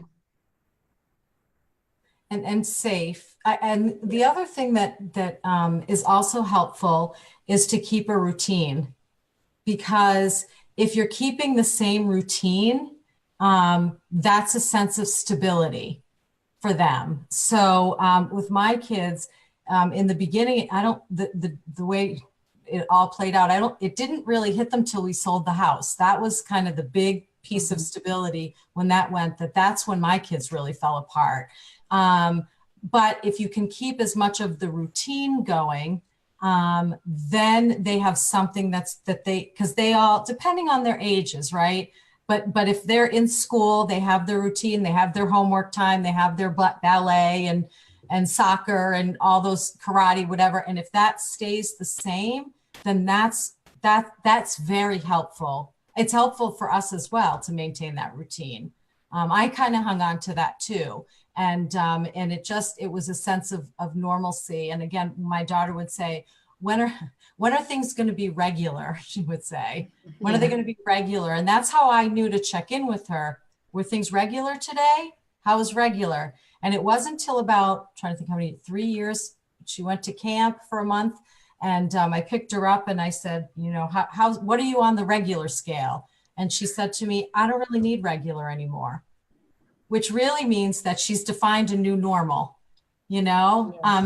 And safe. And the other thing that is also helpful is to keep a routine, because if you're keeping the same routine, that's a sense of stability for them. So with my kids, in the beginning, the way it all played out, it didn't really hit them till we sold the house. That was kind of the big piece of stability when that's when my kids really fell apart. But if you can keep as much of the routine going, then they have something because they all, depending on their ages, right? But if they're in school, they have their routine, they have their homework time, they have their ballet and soccer and all those karate, whatever. And if that stays the same, then that's very helpful. It's helpful for us as well to maintain that routine. I kind of hung on to that too. And it was a sense of normalcy. And again, my daughter would say, when are things going to be regular? She would say, when are they going to be regular? And that's how I knew to check in with her. Were things regular today? How was regular? And it wasn't until about, trying to think 3 years, she went to camp for a month. And I picked her up and I said, what are you on the regular scale? And she said to me, I don't really need regular anymore, which really means that she's defined a new normal,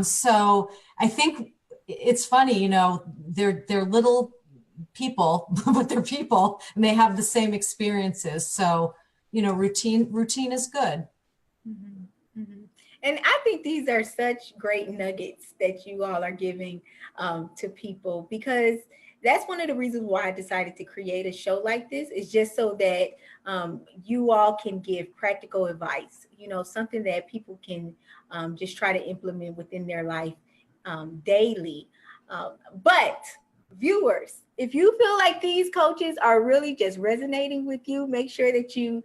So I think it's funny, they're little people, but they're people and they have the same experiences. So, routine is good. Mm-hmm. Mm-hmm. And I think these are such great nuggets that you all are giving to people, because that's one of the reasons why I decided to create a show like this, is just so that you all can give practical advice, something that people can just try to implement within their life daily. But viewers, if you feel like these coaches are really just resonating with you, make sure that you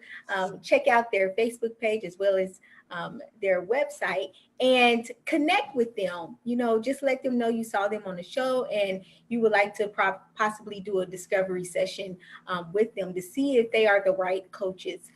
check out their Facebook page as well as their website and connect with them. Just let them know you saw them on the show and you would like to possibly do a discovery session with them to see if they are the right coaches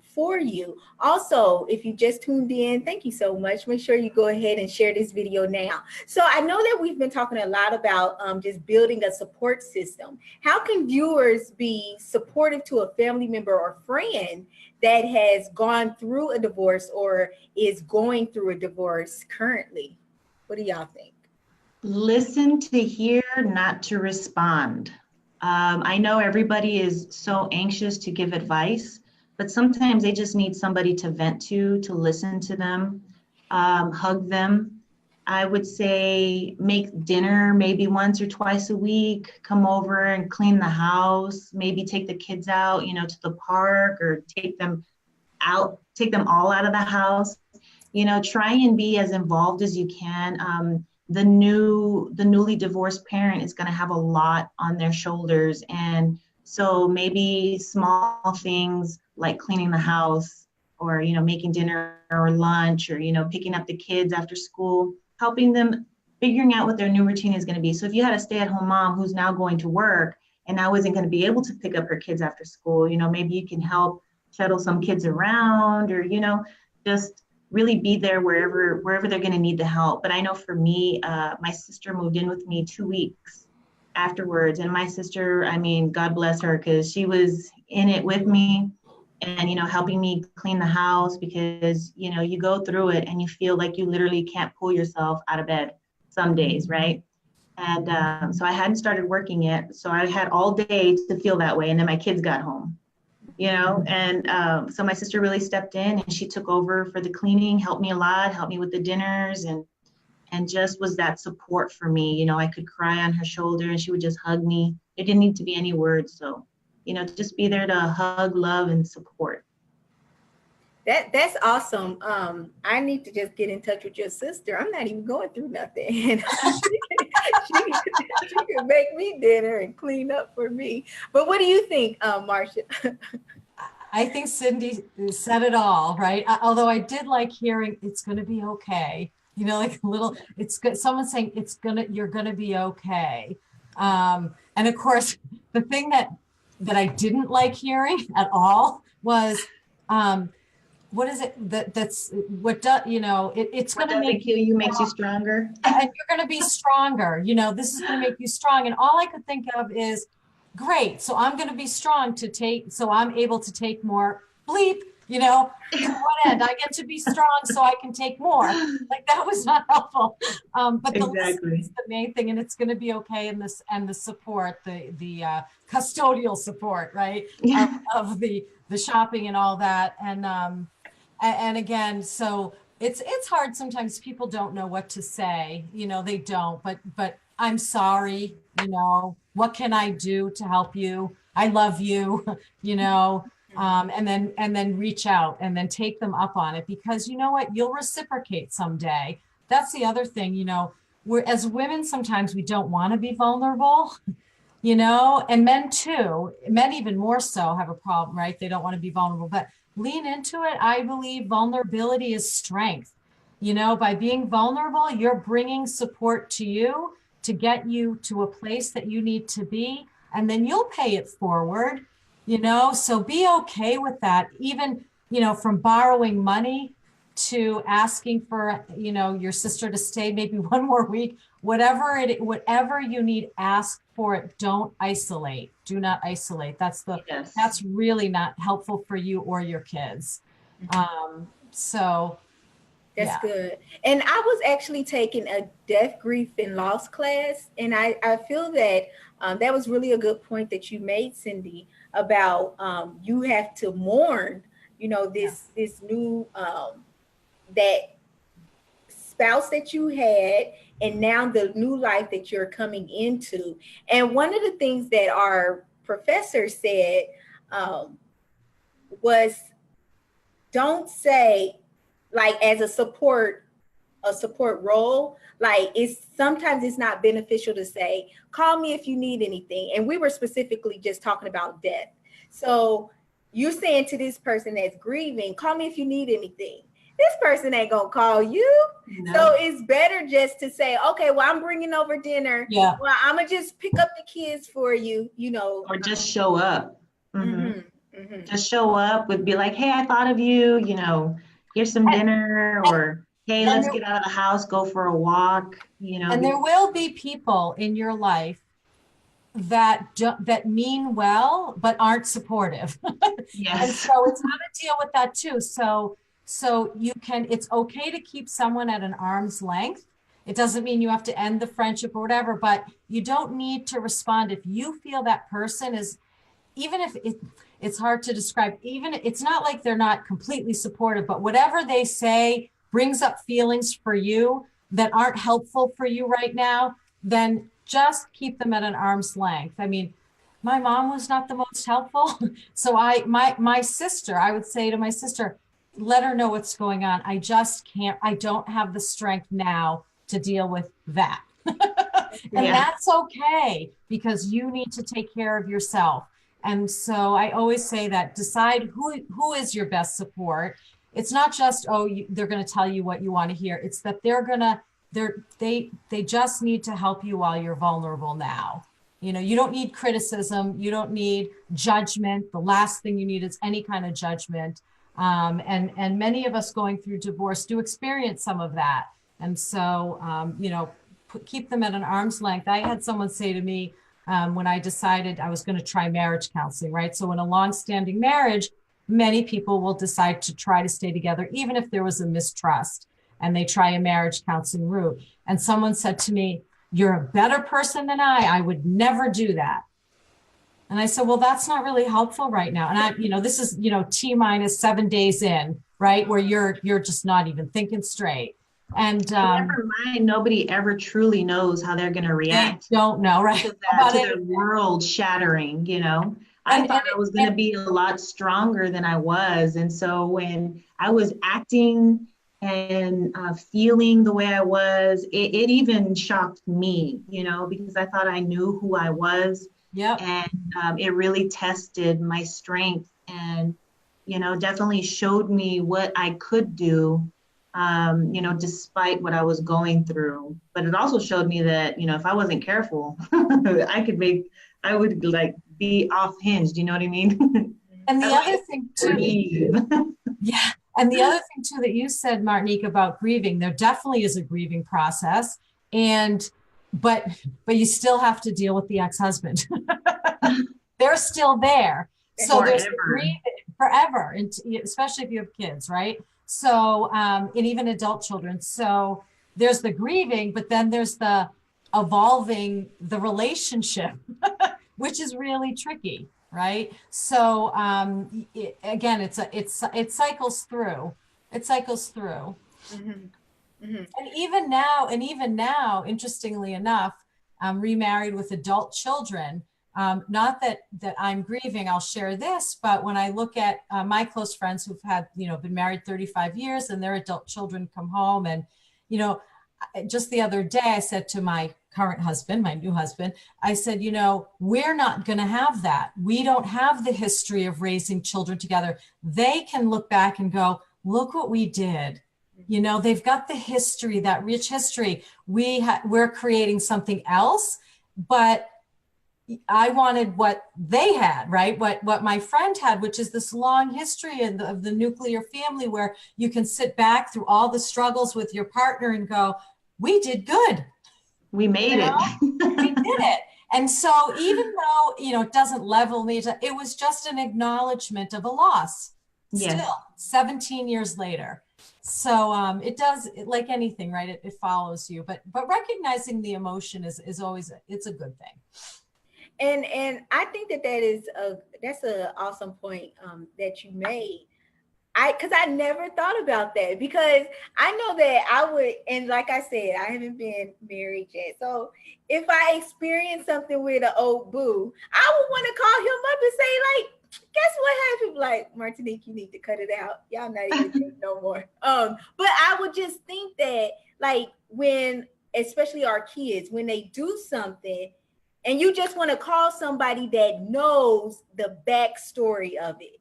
for you. Also, if you just tuned in, thank you so much. Make sure you go ahead and share this video now. So I know that we've been talking a lot about just building a support system. How can viewers be supportive to a family member or friend that has gone through a divorce or is going through a divorce currently? What do y'all think? Listen to hear, not to respond. I know everybody is so anxious to give advice, but sometimes they just need somebody to vent to listen to them, hug them, I would say make dinner maybe once or twice a week, come over and clean the house, maybe take the kids out, to the park, or take them all out of the house. Try and be as involved as you can. The newly divorced parent is going to have a lot on their shoulders. And so maybe small things like cleaning the house, or, making dinner or lunch, or, picking up the kids after school, helping them figuring out what their new routine is going to be. So if you had a stay-at-home mom who's now going to work and now isn't going to be able to pick up her kids after school, maybe you can help shuttle some kids around, or, just really be there wherever they're going to need the help. But I know for me, my sister moved in with me 2 weeks afterwards. And my sister, I mean, God bless her, because she was in it with me and, helping me clean the house, because, you go through it and you feel like you literally can't pull yourself out of bed some days, right? And so I hadn't started working yet. So I had all day to feel that way. And then my kids got home, and so my sister really stepped in, and she took over for the cleaning, helped me a lot, helped me with the dinners, and just was that support for me. I could cry on her shoulder and she would just hug me. It didn't need to be any words. So, just be there to hug, love, and support. That's awesome. I need to just get in touch with your sister. I'm not even going through nothing. she can make me dinner and clean up for me. But what do you think, Marcia? I think Syndee said it all, right? Although I did like hearing it's going to be okay. Like a little, it's good. Someone saying you're going to be okay. And of course, the thing that I didn't like hearing at all was, what is it that's what does, it's going to make you makes you stronger. And you're going to be stronger. This is going to make you strong. And all I could think of is, great. So I'm going to be strong so I'm able to take more bleep, to what end? I get to be strong so I can take more. Like, that was not helpful. But the Exactly. is the main thing, and it's going to be okay. And the support, the custodial support, right? Of the shopping and all that. And again, so it's hard. Sometimes people don't know what to say, they don't, but I'm sorry, what can I do to help you? I love you, and then reach out and then take them up on it, because you know what, you'll reciprocate someday. That's the other thing, we're, as women, sometimes we don't want to be vulnerable, and men too, men even more so have a problem, right? They don't want to be vulnerable, but lean into it. I believe vulnerability is strength. By being vulnerable, you're bringing support to you to get you to a place that you need to be, and then you'll pay it forward, so be okay with that. Even, from borrowing money to asking for, your sister to stay maybe one more week, whatever you need, ask for it. Don't isolate. Do not isolate. That's really not helpful for you or your kids. So that's good. And I was actually taking a death, grief, and loss class. And I feel that that was really a good point that you made, Syndee, about you have to mourn, this new, that spouse that you had, and now the new life that you're coming into. And one of the things that our professor said was, don't say, like, as a support role, like, sometimes it's not beneficial to say, call me if you need anything. And we were specifically just talking about death. So you're saying to this person that's grieving, call me if you need anything. This person ain't gonna call you. No. So it's better just to say, okay, well, I'm bringing over dinner. Yeah. Well, I'm gonna just pick up the kids for you, Or just show up. Mm-hmm. Mm-hmm. Just show up, would be like, hey, I thought of you, here's some dinner, or hey, let's get out of the house, go for a walk, And there will be people in your life that mean well, but aren't supportive. Yes. And so it's how to deal with that too. So it's okay to keep someone at an arm's length. It doesn't mean you have to end the friendship or whatever, but you don't need to respond if you feel that person is, even if it's hard to describe, even it's not like they're not completely supportive, but whatever they say brings up feelings for you. that aren't helpful for you right now, then just keep them at an arm's length. I mean, my mom was not the most helpful. So my sister, I would say to my sister, let her know what's going on. I just can't, I don't have the strength now to deal with that. And that's okay, because you need to take care of yourself. And so I always say that decide who is your best support. It's not just, they're going to tell you what you want to hear. It's that they just need to help you while you're vulnerable now. You know, you don't need criticism. You don't need judgment. The last thing you need is any kind of judgment. And many of us going through divorce do experience some of that. And so, you know, keep them at an arm's length. I had someone say to me when I decided I was going to try marriage counseling, right? So in a long-standing marriage, many people will decide to try to stay together, even if there was a mistrust, and they try a marriage counseling route. And someone said to me, "You're a better person than I would never do that." And I said, well, that's not really helpful right now. And you know, this is, you know, T-minus 7 days in, right? Where you're just not even thinking straight. And never mind, nobody ever truly knows how they're going to react. They don't know, right? To their world shattering, you know. I thought I was going to be a lot stronger than I was. And so when I was acting and feeling the way I was, it even shocked me, you know, because I thought I knew who I was. Yep. And it really tested my strength and, you know, definitely showed me what I could do, you know, despite what I was going through. But it also showed me that, you know, if I wasn't careful, I would like be off hinged, you know what I mean? And the other thing too, yeah. And the other thing too that you said, Martinique, about grieving, there definitely is a grieving process. But you still have to deal with the ex-husband. They're still there. So there's grieving forever, and especially if you have kids, right? So, and even adult children. So there's the grieving, but then there's the evolving the relationship, which is really tricky, right? So again, it cycles through. It cycles through. Mm-hmm. Mm-hmm. And even now, interestingly enough, I'm remarried with adult children. Not that I'm grieving, I'll share this, but when I look at my close friends who've had, you know, been married 35 years and their adult children come home, and, you know, just the other day I said to my current husband, my new husband, I said, you know, we're not going to have that. We don't have the history of raising children together. They can look back and go, look what we did. You know, they've got the history, that rich history. We're creating something else, but I wanted what they had, right? What my friend had, which is this long history of the nuclear family, where you can sit back through all the struggles with your partner and go, we did good. We made it. We did it. And so even though, you know, it doesn't level me, it was just an acknowledgement of a loss. Yes. Still 17 years later. So it does, like anything, right? It follows you, but recognizing the emotion is always, it's a good thing. And I think that's an awesome point that you made. Because I never thought about that, because I know that I would, and like I said, I haven't been married yet. So if I experience something with an old boo, I would want to call him up and say, like, guess what happened? Like, Martinique, you need to cut it out. Y'all not even dating no more. But I would just think that, like, when, especially our kids, when they do something, and you just want to call somebody that knows the backstory of it.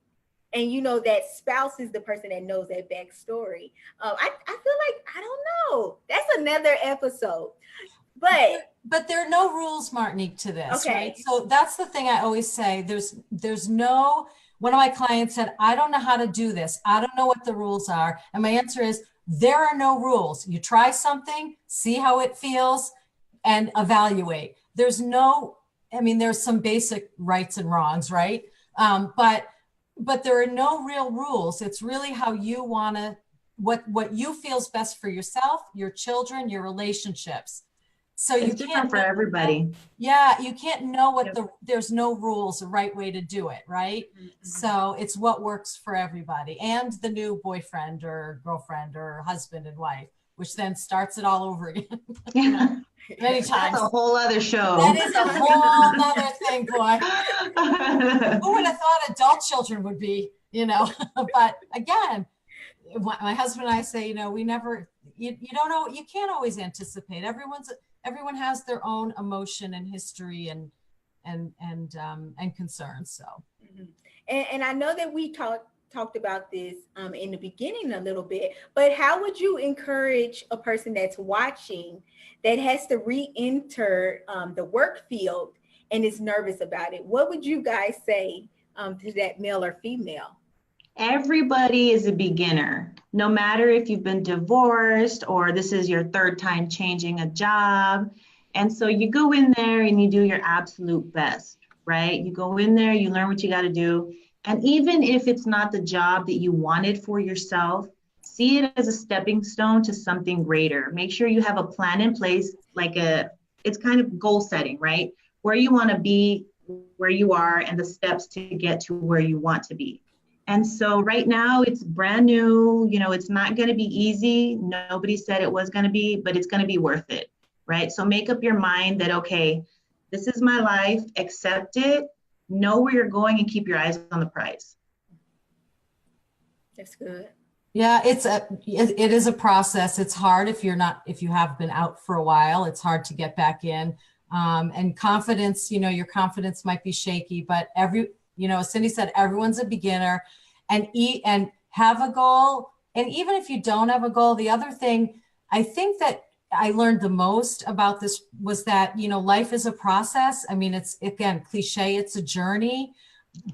And you know that spouse is the person that knows that backstory. I feel like, I don't know. That's another episode. But there are no rules, Martinique, to this, okay. Right? So that's the thing I always say. There's no, one of my clients said, I don't know how to do this. I don't know what the rules are. And my answer is, there are no rules. You try something, see how it feels, and evaluate. There's some basic rights and wrongs, right? But there are no real rules. It's really how you want to, what you feels best for yourself, your children, your relationships. So it's different for everybody. Yeah, you can't know what there's no rules, the right way to do it, right? Mm-hmm. So it's what works for everybody, and the new boyfriend or girlfriend or husband and wife. which then starts it all over again. You know, many times. That's a whole other show. That is a whole other thing, boy. Who would have thought adult children would be, you know? But again, my husband and I say, you know, we never, you don't know, you can't always anticipate. Everyone has their own emotion and history and concerns. So, and I know that we talked about this in the beginning a little bit, but how would you encourage a person that's watching that has to re-enter the work field and is nervous about it? What would you guys say to that male or female? Everybody is a beginner, no matter if you've been divorced or this is your third time changing a job. And so you go in there and you do your absolute best, right? You go in there, you learn what you got to do. And even if it's not the job that you wanted for yourself, see it as a stepping stone to something greater. Make sure you have a plan in place, it's kind of goal setting, right? Where you want to be, where you are, and the steps to get to where you want to be. And so right now it's brand new, you know, it's not going to be easy. Nobody said it was going to be, but it's going to be worth it, right? So make up your mind that, okay, this is my life, accept it, know where you're going, and keep your eyes on the prize. That's good. Yeah, it is a process. It's hard if you have been out for a while. It's hard to get back in. And confidence, you know, your confidence might be shaky, but you know, as Syndee said, everyone's a beginner, and have a goal. And even if you don't have a goal, the other thing I think that I learned the most about this was that, you know, life is a process. I mean, it's, again, cliche, it's a journey,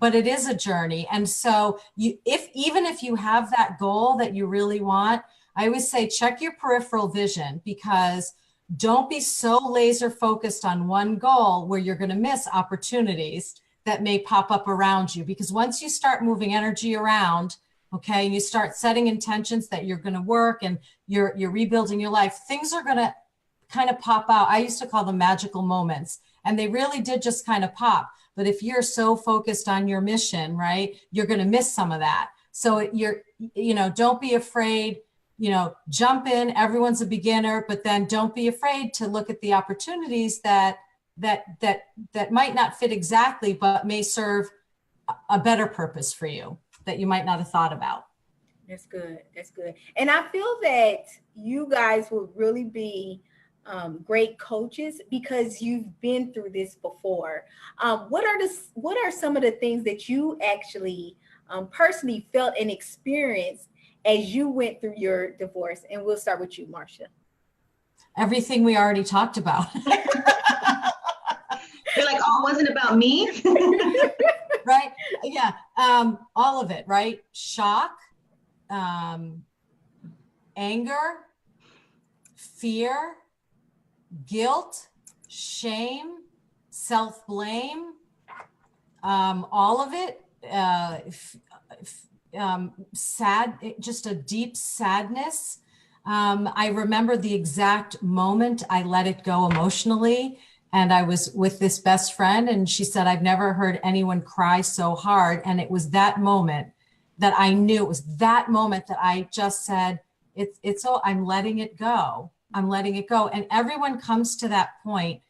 but it is a journey. And so even if you have that goal that you really want, I always say, check your peripheral vision, because don't be so laser focused on one goal where you're going to miss opportunities that may pop up around you. Because once you start moving energy around, okay, and you start setting intentions that you're going to work and you're rebuilding your life, things are going to kind of pop out. I used to call them magical moments, and they really did just kind of pop. But if you're so focused on your mission, right, you're going to miss some of that. So don't be afraid, you know, jump in. Everyone's a beginner, but then don't be afraid to look at the opportunities that might not fit exactly, but may serve a better purpose for you that you might not have thought about. That's good. That's good. And I feel that you guys will really be great coaches because you've been through this before. What are some of the things that you actually personally felt and experienced as you went through your divorce? And we'll start with you, Marcia. Everything we already talked about. You're like, oh, it wasn't about me. Right? Yeah. All of it, right? Shock, anger, fear, guilt, shame, self-blame, all of it, sad, just a deep sadness. I remember the exact moment I let it go emotionally. And I was with this best friend, and she said, I've never heard anyone cry so hard. And it was that moment that I knew, it was that moment that I just said, it's all, I'm letting it go. I'm letting it go. And everyone comes to that point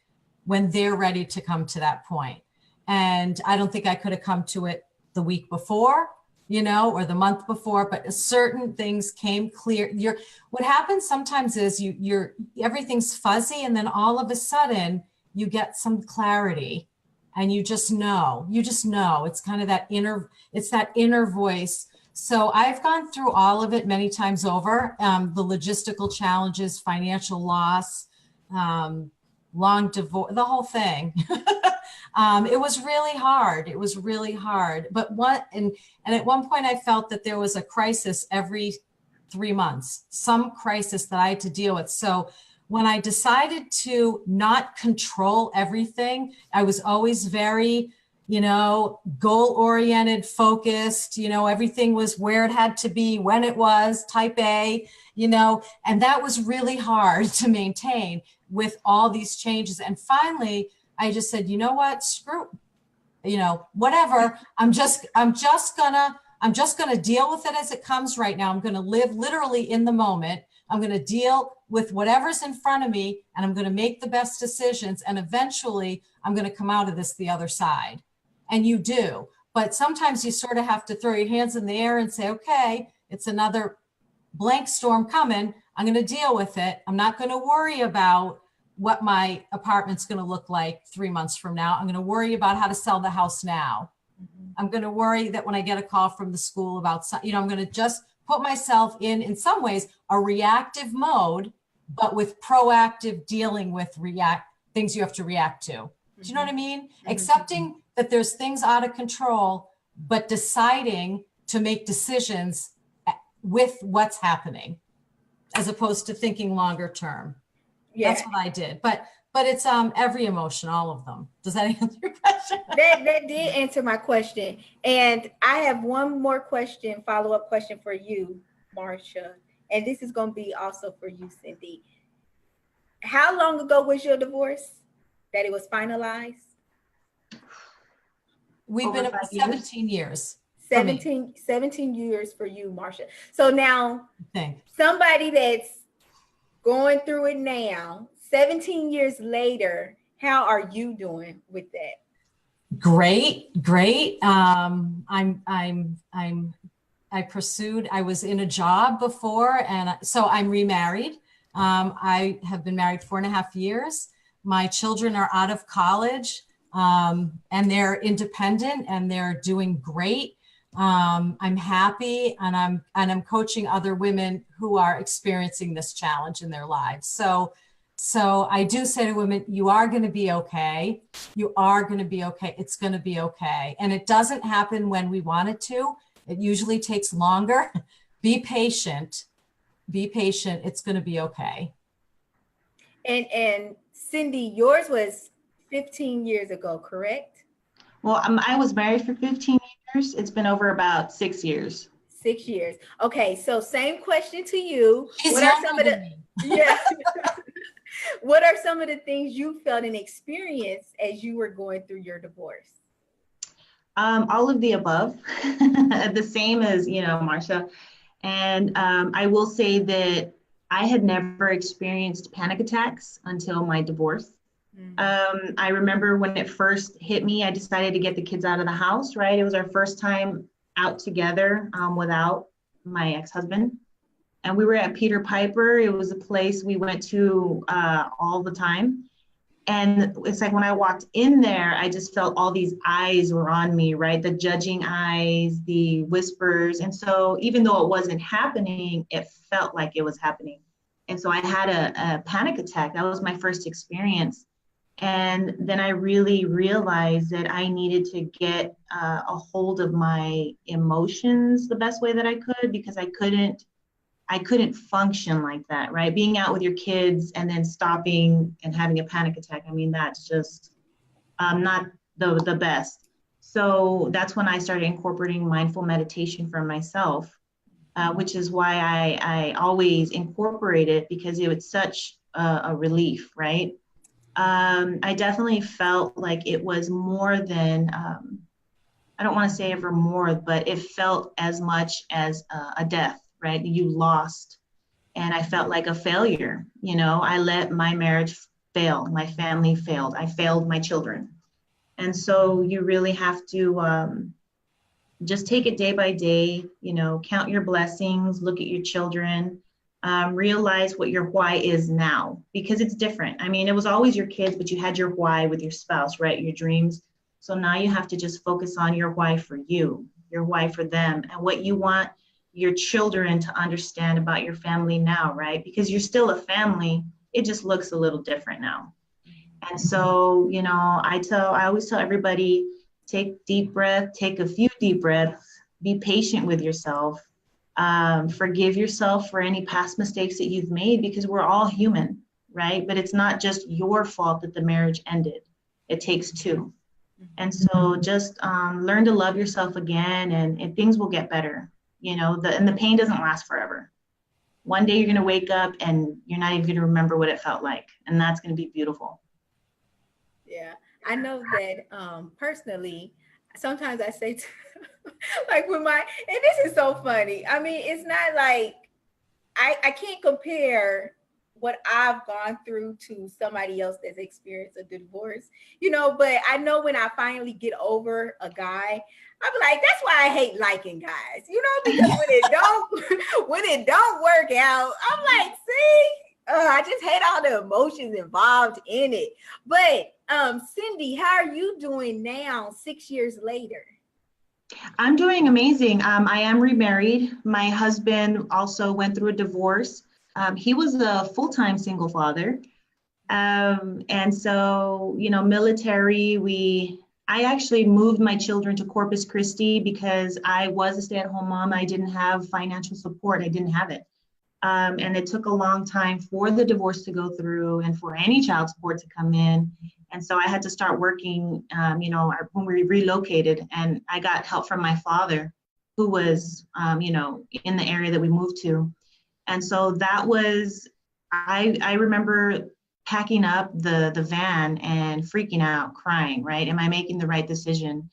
when they're ready to come to that point. And I don't think I could have come to it the week before, you know, or the month before, but certain things came clear. What happens sometimes is everything's fuzzy, and then all of a sudden you get some clarity, and you just know, it's kind of that inner voice. So I've gone through all of it many times over, the logistical challenges, financial loss, long divorce, the whole thing. It was really hard. It was really hard. But and at one point I felt that there was a crisis every 3 months, some crisis that I had to deal with. So when I decided to not control everything, I was always very, you know, goal-oriented, focused, you know, everything was where it had to be, when it was, type A, you know, and that was really hard to maintain with all these changes. And finally, I just said, you know what, screw, you know, whatever, I'm just gonna deal with it as it comes right now. I'm gonna live literally in the moment, I'm going to deal with whatever's in front of me, and I'm going to make the best decisions. And eventually I'm going to come out of this the other side. And you do. But sometimes you sort of have to throw your hands in the air and say, okay, it's another blank storm coming. I'm going to deal with it. I'm not going to worry about what my apartment's going to look like 3 months from now. I'm going to worry about how to sell the house now. I'm going to worry that when I get a call from the school about, I'm going to just put myself in some ways, a reactive mode, but with proactive dealing with things you have to react to. Do you know what I mean? Accepting that there's things out of control, but deciding to make decisions with what's happening, as opposed to thinking longer term. Yeah. That's what I did. But it's every emotion, all of them. Does that answer your question? That did answer my question. And I have one more question, follow-up question for you, Marcia. And this is going to be also for you, Syndee. How long ago was your divorce that it was finalized? We've been about 17 years. 17 years for you, Marcia. So now somebody that's going through it now, 17 years later, how are you doing with that? Great. I was in a job before, and so I'm remarried. I have been married 4.5 years. My children are out of college, and they're independent and they're doing great. I'm happy, and I'm coaching other women who are experiencing this challenge in their lives. So I do say to women, you are going to be okay. You are going to be okay. It's going to be okay. And it doesn't happen when we want it to. It usually takes longer. Be patient. Be patient. It's going to be okay. And Syndee, yours was 15 years ago, correct? Well, I was married for 15 years. It's been over about 6 years. 6 years. Okay, so same question to you. What are some of the What are some of the things you felt and experienced as you were going through your divorce? All of the above, the same as Marcia. And I will say that I had never experienced panic attacks until my divorce. I remember when it first hit me, I decided to get the kids out of the house, right? It was our first time out together without my ex-husband. And we were at Peter Piper. It was a place we went to all the time. And it's like when I walked in there, I just felt all these eyes were on me, right? The judging eyes, the whispers. And so even though it wasn't happening, it felt like it was happening. And so I had a panic attack. That was my first experience. And then I really realized that I needed to get a hold of my emotions the best way that I could, because I couldn't function like that, right? Being out with your kids and then stopping and having a panic attack. I mean, that's just not the best. So that's when I started incorporating mindful meditation for myself, which is why I always incorporate it, because it was such a relief, right? I definitely felt like it was more than, I don't want to say ever more, but it felt as much as a death, right? You lost. And I felt like a failure. I let my marriage fail. My family failed. I failed my children. And so you really have to just take it day by day, count your blessings, look at your children, realize what your why is now, because it's different. I mean, it was always your kids, but you had your why with your spouse, right? Your dreams. So now you have to just focus on your why for you, your why for them, and what you want your children to understand about your family now, right? Because you're still a family. It just looks a little different now. And so, I always tell everybody, take deep breath, take a few deep breaths, be patient with yourself, forgive yourself for any past mistakes that you've made, because we're all human, right? But it's not just your fault that the marriage ended. It takes two. And so just learn to love yourself again, and things will get better. And the pain doesn't last forever. One day you're going to wake up and you're not even going to remember what it felt like. And that's going to be beautiful. Yeah, I know that personally, sometimes I say like and this is so funny. I mean, it's not like I can't compare what I've gone through to somebody else that's experienced a divorce, but I know when I finally get over a guy, I'm like, that's why I hate liking guys, because when it don't work out, I'm like, see, I just hate all the emotions involved in it. But Syndee, how are you doing now, 6 years later? I'm doing amazing. I am remarried. My husband also went through a divorce. He was a full-time single father. And so, military, I actually moved my children to Corpus Christi because I was a stay-at-home mom. I didn't have financial support. I didn't have it. And it took a long time for the divorce to go through and for any child support to come in. And so I had to start working, when we relocated, and I got help from my father, who was, in the area that we moved to. And so that was, I remember packing up the van and freaking out, crying, right? Am I making the right decision?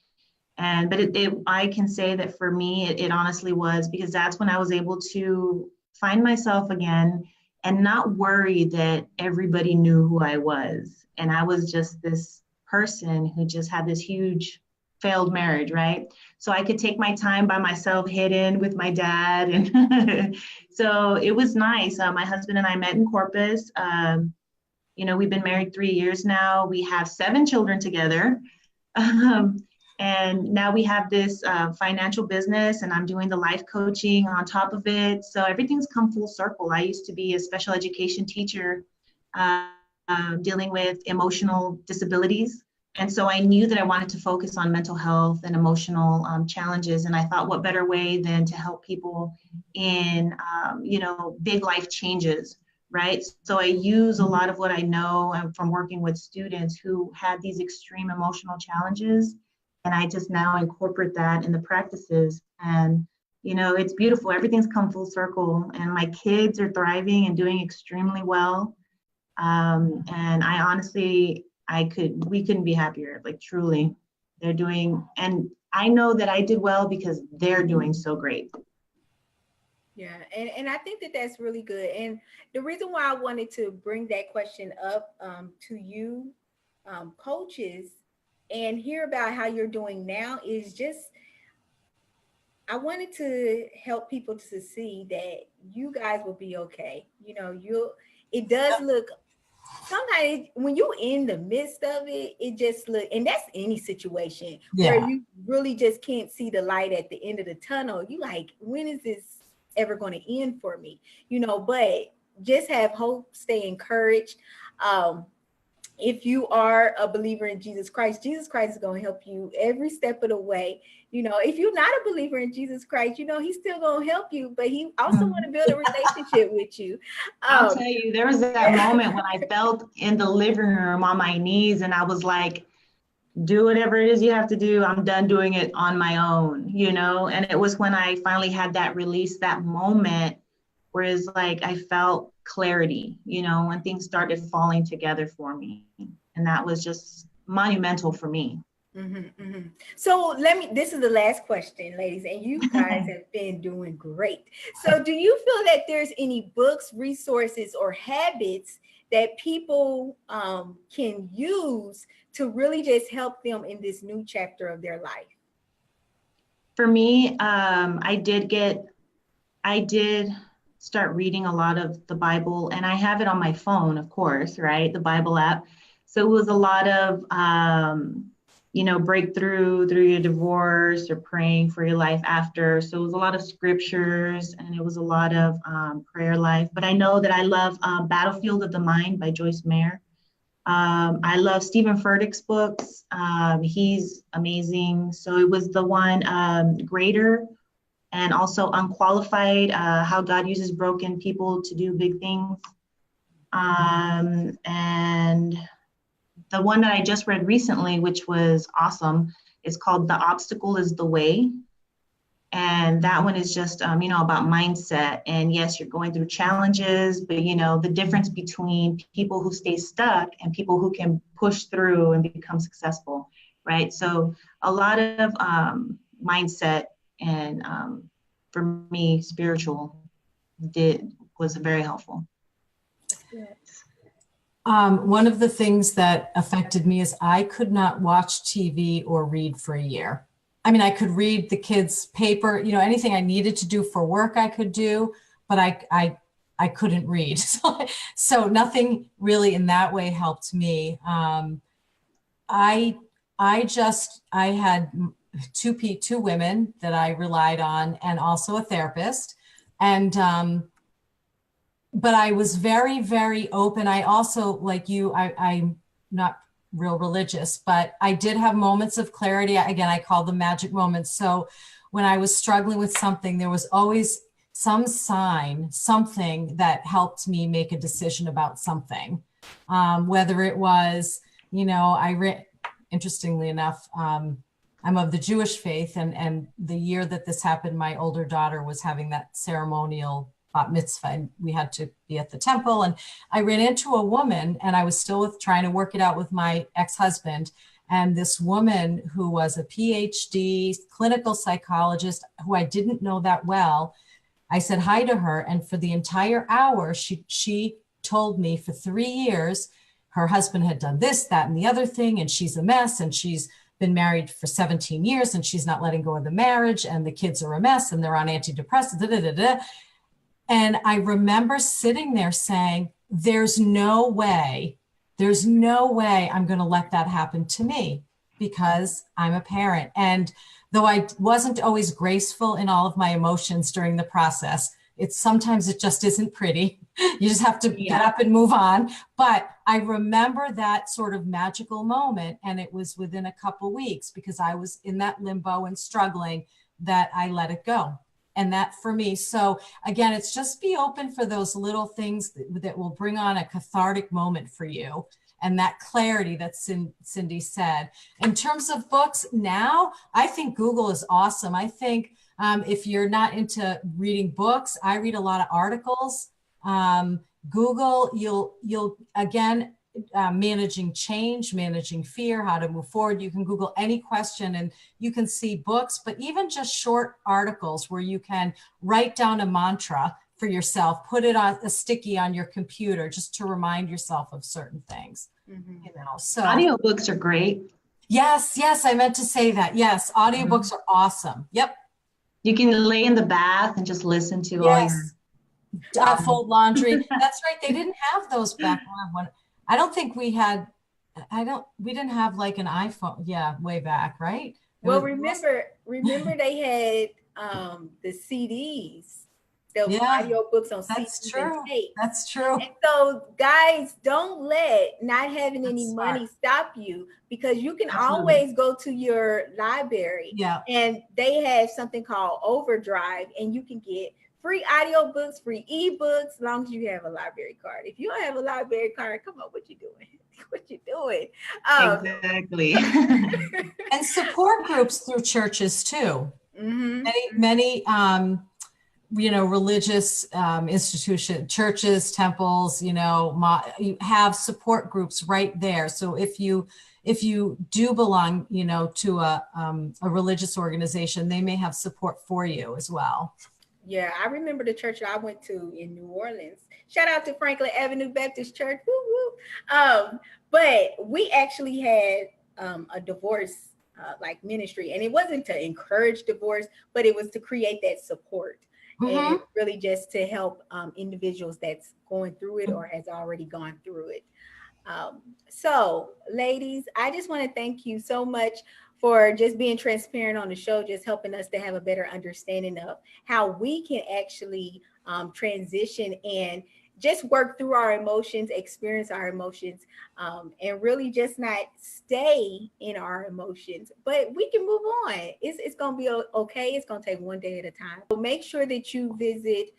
But I can say that for me, it honestly was, because that's when I was able to find myself again and not worry that everybody knew who I was. And I was just this person who just had this huge failed marriage, right? So I could take my time by myself, hidden with my dad. And so it was nice. My husband and I met in Corpus. We've been married 3 years now. We have 7 children together. And now we have this financial business, and I'm doing the life coaching on top of it. So everything's come full circle. I used to be a special education teacher dealing with emotional disabilities. And so I knew that I wanted to focus on mental health and emotional challenges. And I thought, what better way than to help people in, big life changes, right? So I use a lot of what I know from working with students who had these extreme emotional challenges. And I just now incorporate that in the practices. And, it's beautiful. Everything's come full circle. And my kids are thriving and doing extremely well. And I honestly, we couldn't be happier, like truly. They're doing, and I know that I did well because they're doing so great. Yeah, and I think that that's really good. And the reason why I wanted to bring that question up to you, coaches, and hear about how you're doing now is just, I wanted to help people to see that you guys will be okay. It does look, sometimes when you're in the midst of it, it just look, and that's any situation where Yeah. you really just can't see the light at the end of the tunnel. You like, when is this ever going to end for me? But just have hope, stay encouraged. If you are a believer in Jesus Christ is going to help you every step of the way. If you're not a believer in Jesus Christ, he's still going to help you, but he also want to build a relationship with you. I'll tell you, there was that moment when I felt in the living room on my knees, and I was like, do whatever it is you have to do. I'm done doing it on my own, And it was when I finally had that release, that moment where it's like I felt clarity, when things started falling together for me. And that was just monumental for me. Mm-hmm, mm-hmm. So this is the last question, ladies, and you guys have been doing great. So do you feel that there's any books, resources, or habits that people can use to really just help them in this new chapter of their life? For me, I did start reading a lot of the Bible, and I have it on my phone, of course, right? The Bible app. So it was a lot of, breakthrough through your divorce or praying for your life after. So it was a lot of scriptures, and it was a lot of prayer life. But I know that I love Battlefield of the Mind by Joyce Meyer. I love Stephen Furtick's books. He's amazing. So it was the one, Greater, and also Unqualified, how God uses broken people to do big things. And the one that I just read recently, which was awesome, is called The Obstacle is the Way. And that one is just, about mindset. And yes, you're going through challenges, but, the difference between people who stay stuck and people who can push through and become successful, right? So a lot of mindset and, for me, spiritual was very helpful. One of the things that affected me is I could not watch TV or read for a year. I mean, I could read the kids' paper, you know, anything I needed to do for work I could do, but I couldn't read. So nothing really in that way helped me. I had two women that I relied on, and also a therapist. And but I was very, very open. I also, like you, I'm not real religious, but I did have moments of clarity. Again, I call them magic moments. So when I was struggling with something, there was always some sign, something that helped me make a decision about something. Whether it was, you know, interestingly enough, I'm of the Jewish faith, and the year that this happened, my older daughter was having that ceremonial bat mitzvah, and we had to be at the temple. And I ran into a woman, and I was still trying to work it out with my ex-husband. And this woman who was a PhD clinical psychologist, who I didn't know that well, I said hi to her. And for the entire hour, she told me for 3 years, her husband had done this, that, and the other thing, and she's a mess, and she's been married for 17 years, and she's not letting go of the marriage, and the kids are a mess, and they're on antidepressants, da, da, da, da. And I remember sitting there saying, there's no way I'm going to let that happen to me, because I'm a parent. And though I wasn't always graceful in all of my emotions during the process, sometimes it just isn't pretty. You just have to get up and move on. But I remember that sort of magical moment, and it was within a couple weeks, because I was in that limbo and struggling, that I let it go. And that for me, so again, it's just be open for those little things that will bring on a cathartic moment for you. And that clarity that Syndee said. In terms of books now, I think Google is awesome. I think if you're not into reading books, I read a lot of articles. Google, you'll again, managing change, managing fear, how to move forward. You can Google any question and you can see books, but even just short articles where you can write down a mantra for yourself, put it on a sticky on your computer just to remind yourself of certain things. Mm-hmm. You know, so audiobooks are great. Yes, I meant to say that. Yes, audiobooks are awesome. Yep. You can lay in the bath and just listen to all your fold laundry. That's right. They didn't have those back when I don't think we had. We didn't have like an iPhone. Yeah, way back, right? Remember they had the CDs. Audiobooks on CDs and tape. That's true. And so, guys, don't let not having any money stop you, because you can always go to your library. Yeah. And they have something called Overdrive, and you can get free audiobooks, free ebooks, as long as you have a library card. If you don't have a library card, come on, what you doing? What you doing? Exactly. And support groups through churches too. Mm-hmm. Many religious institutions, churches, temples, you have support groups right there. So if you do belong, to a religious organization, they may have support for you as well. Yeah, I remember the church I went to in New Orleans. Shout out to Franklin Avenue Baptist Church. Woo woo. But we actually had a divorce ministry, and it wasn't to encourage divorce, but it was to create that support. Mm-hmm. And really just to help individuals that's going through it or has already gone through it. So, ladies, I just want to thank you so much for just being transparent on the show, just helping us to have a better understanding of how we can actually transition and just work through our emotions, experience our emotions, and really just not stay in our emotions, but we can move on. It's going to be okay. It's going to take one day at a time. So make sure that you visit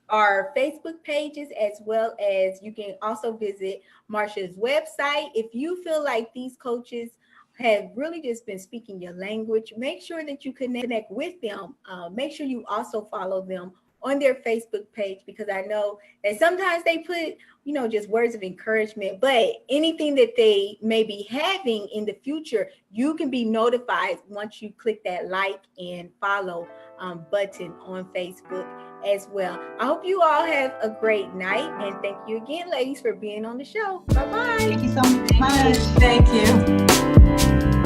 our Facebook pages, as well as you can also visit Marcia's website. If you feel like these coaches have really just been speaking your language, make sure that you connect with them. Make sure you also follow them on their Facebook page, because I know that sometimes they put, just words of encouragement, but anything that they may be having in the future, you can be notified once you click that like and follow button on Facebook. as well. I hope you all have a great night, and thank you again, ladies, for being on the show. Bye-bye. Thank you so much. Thank you.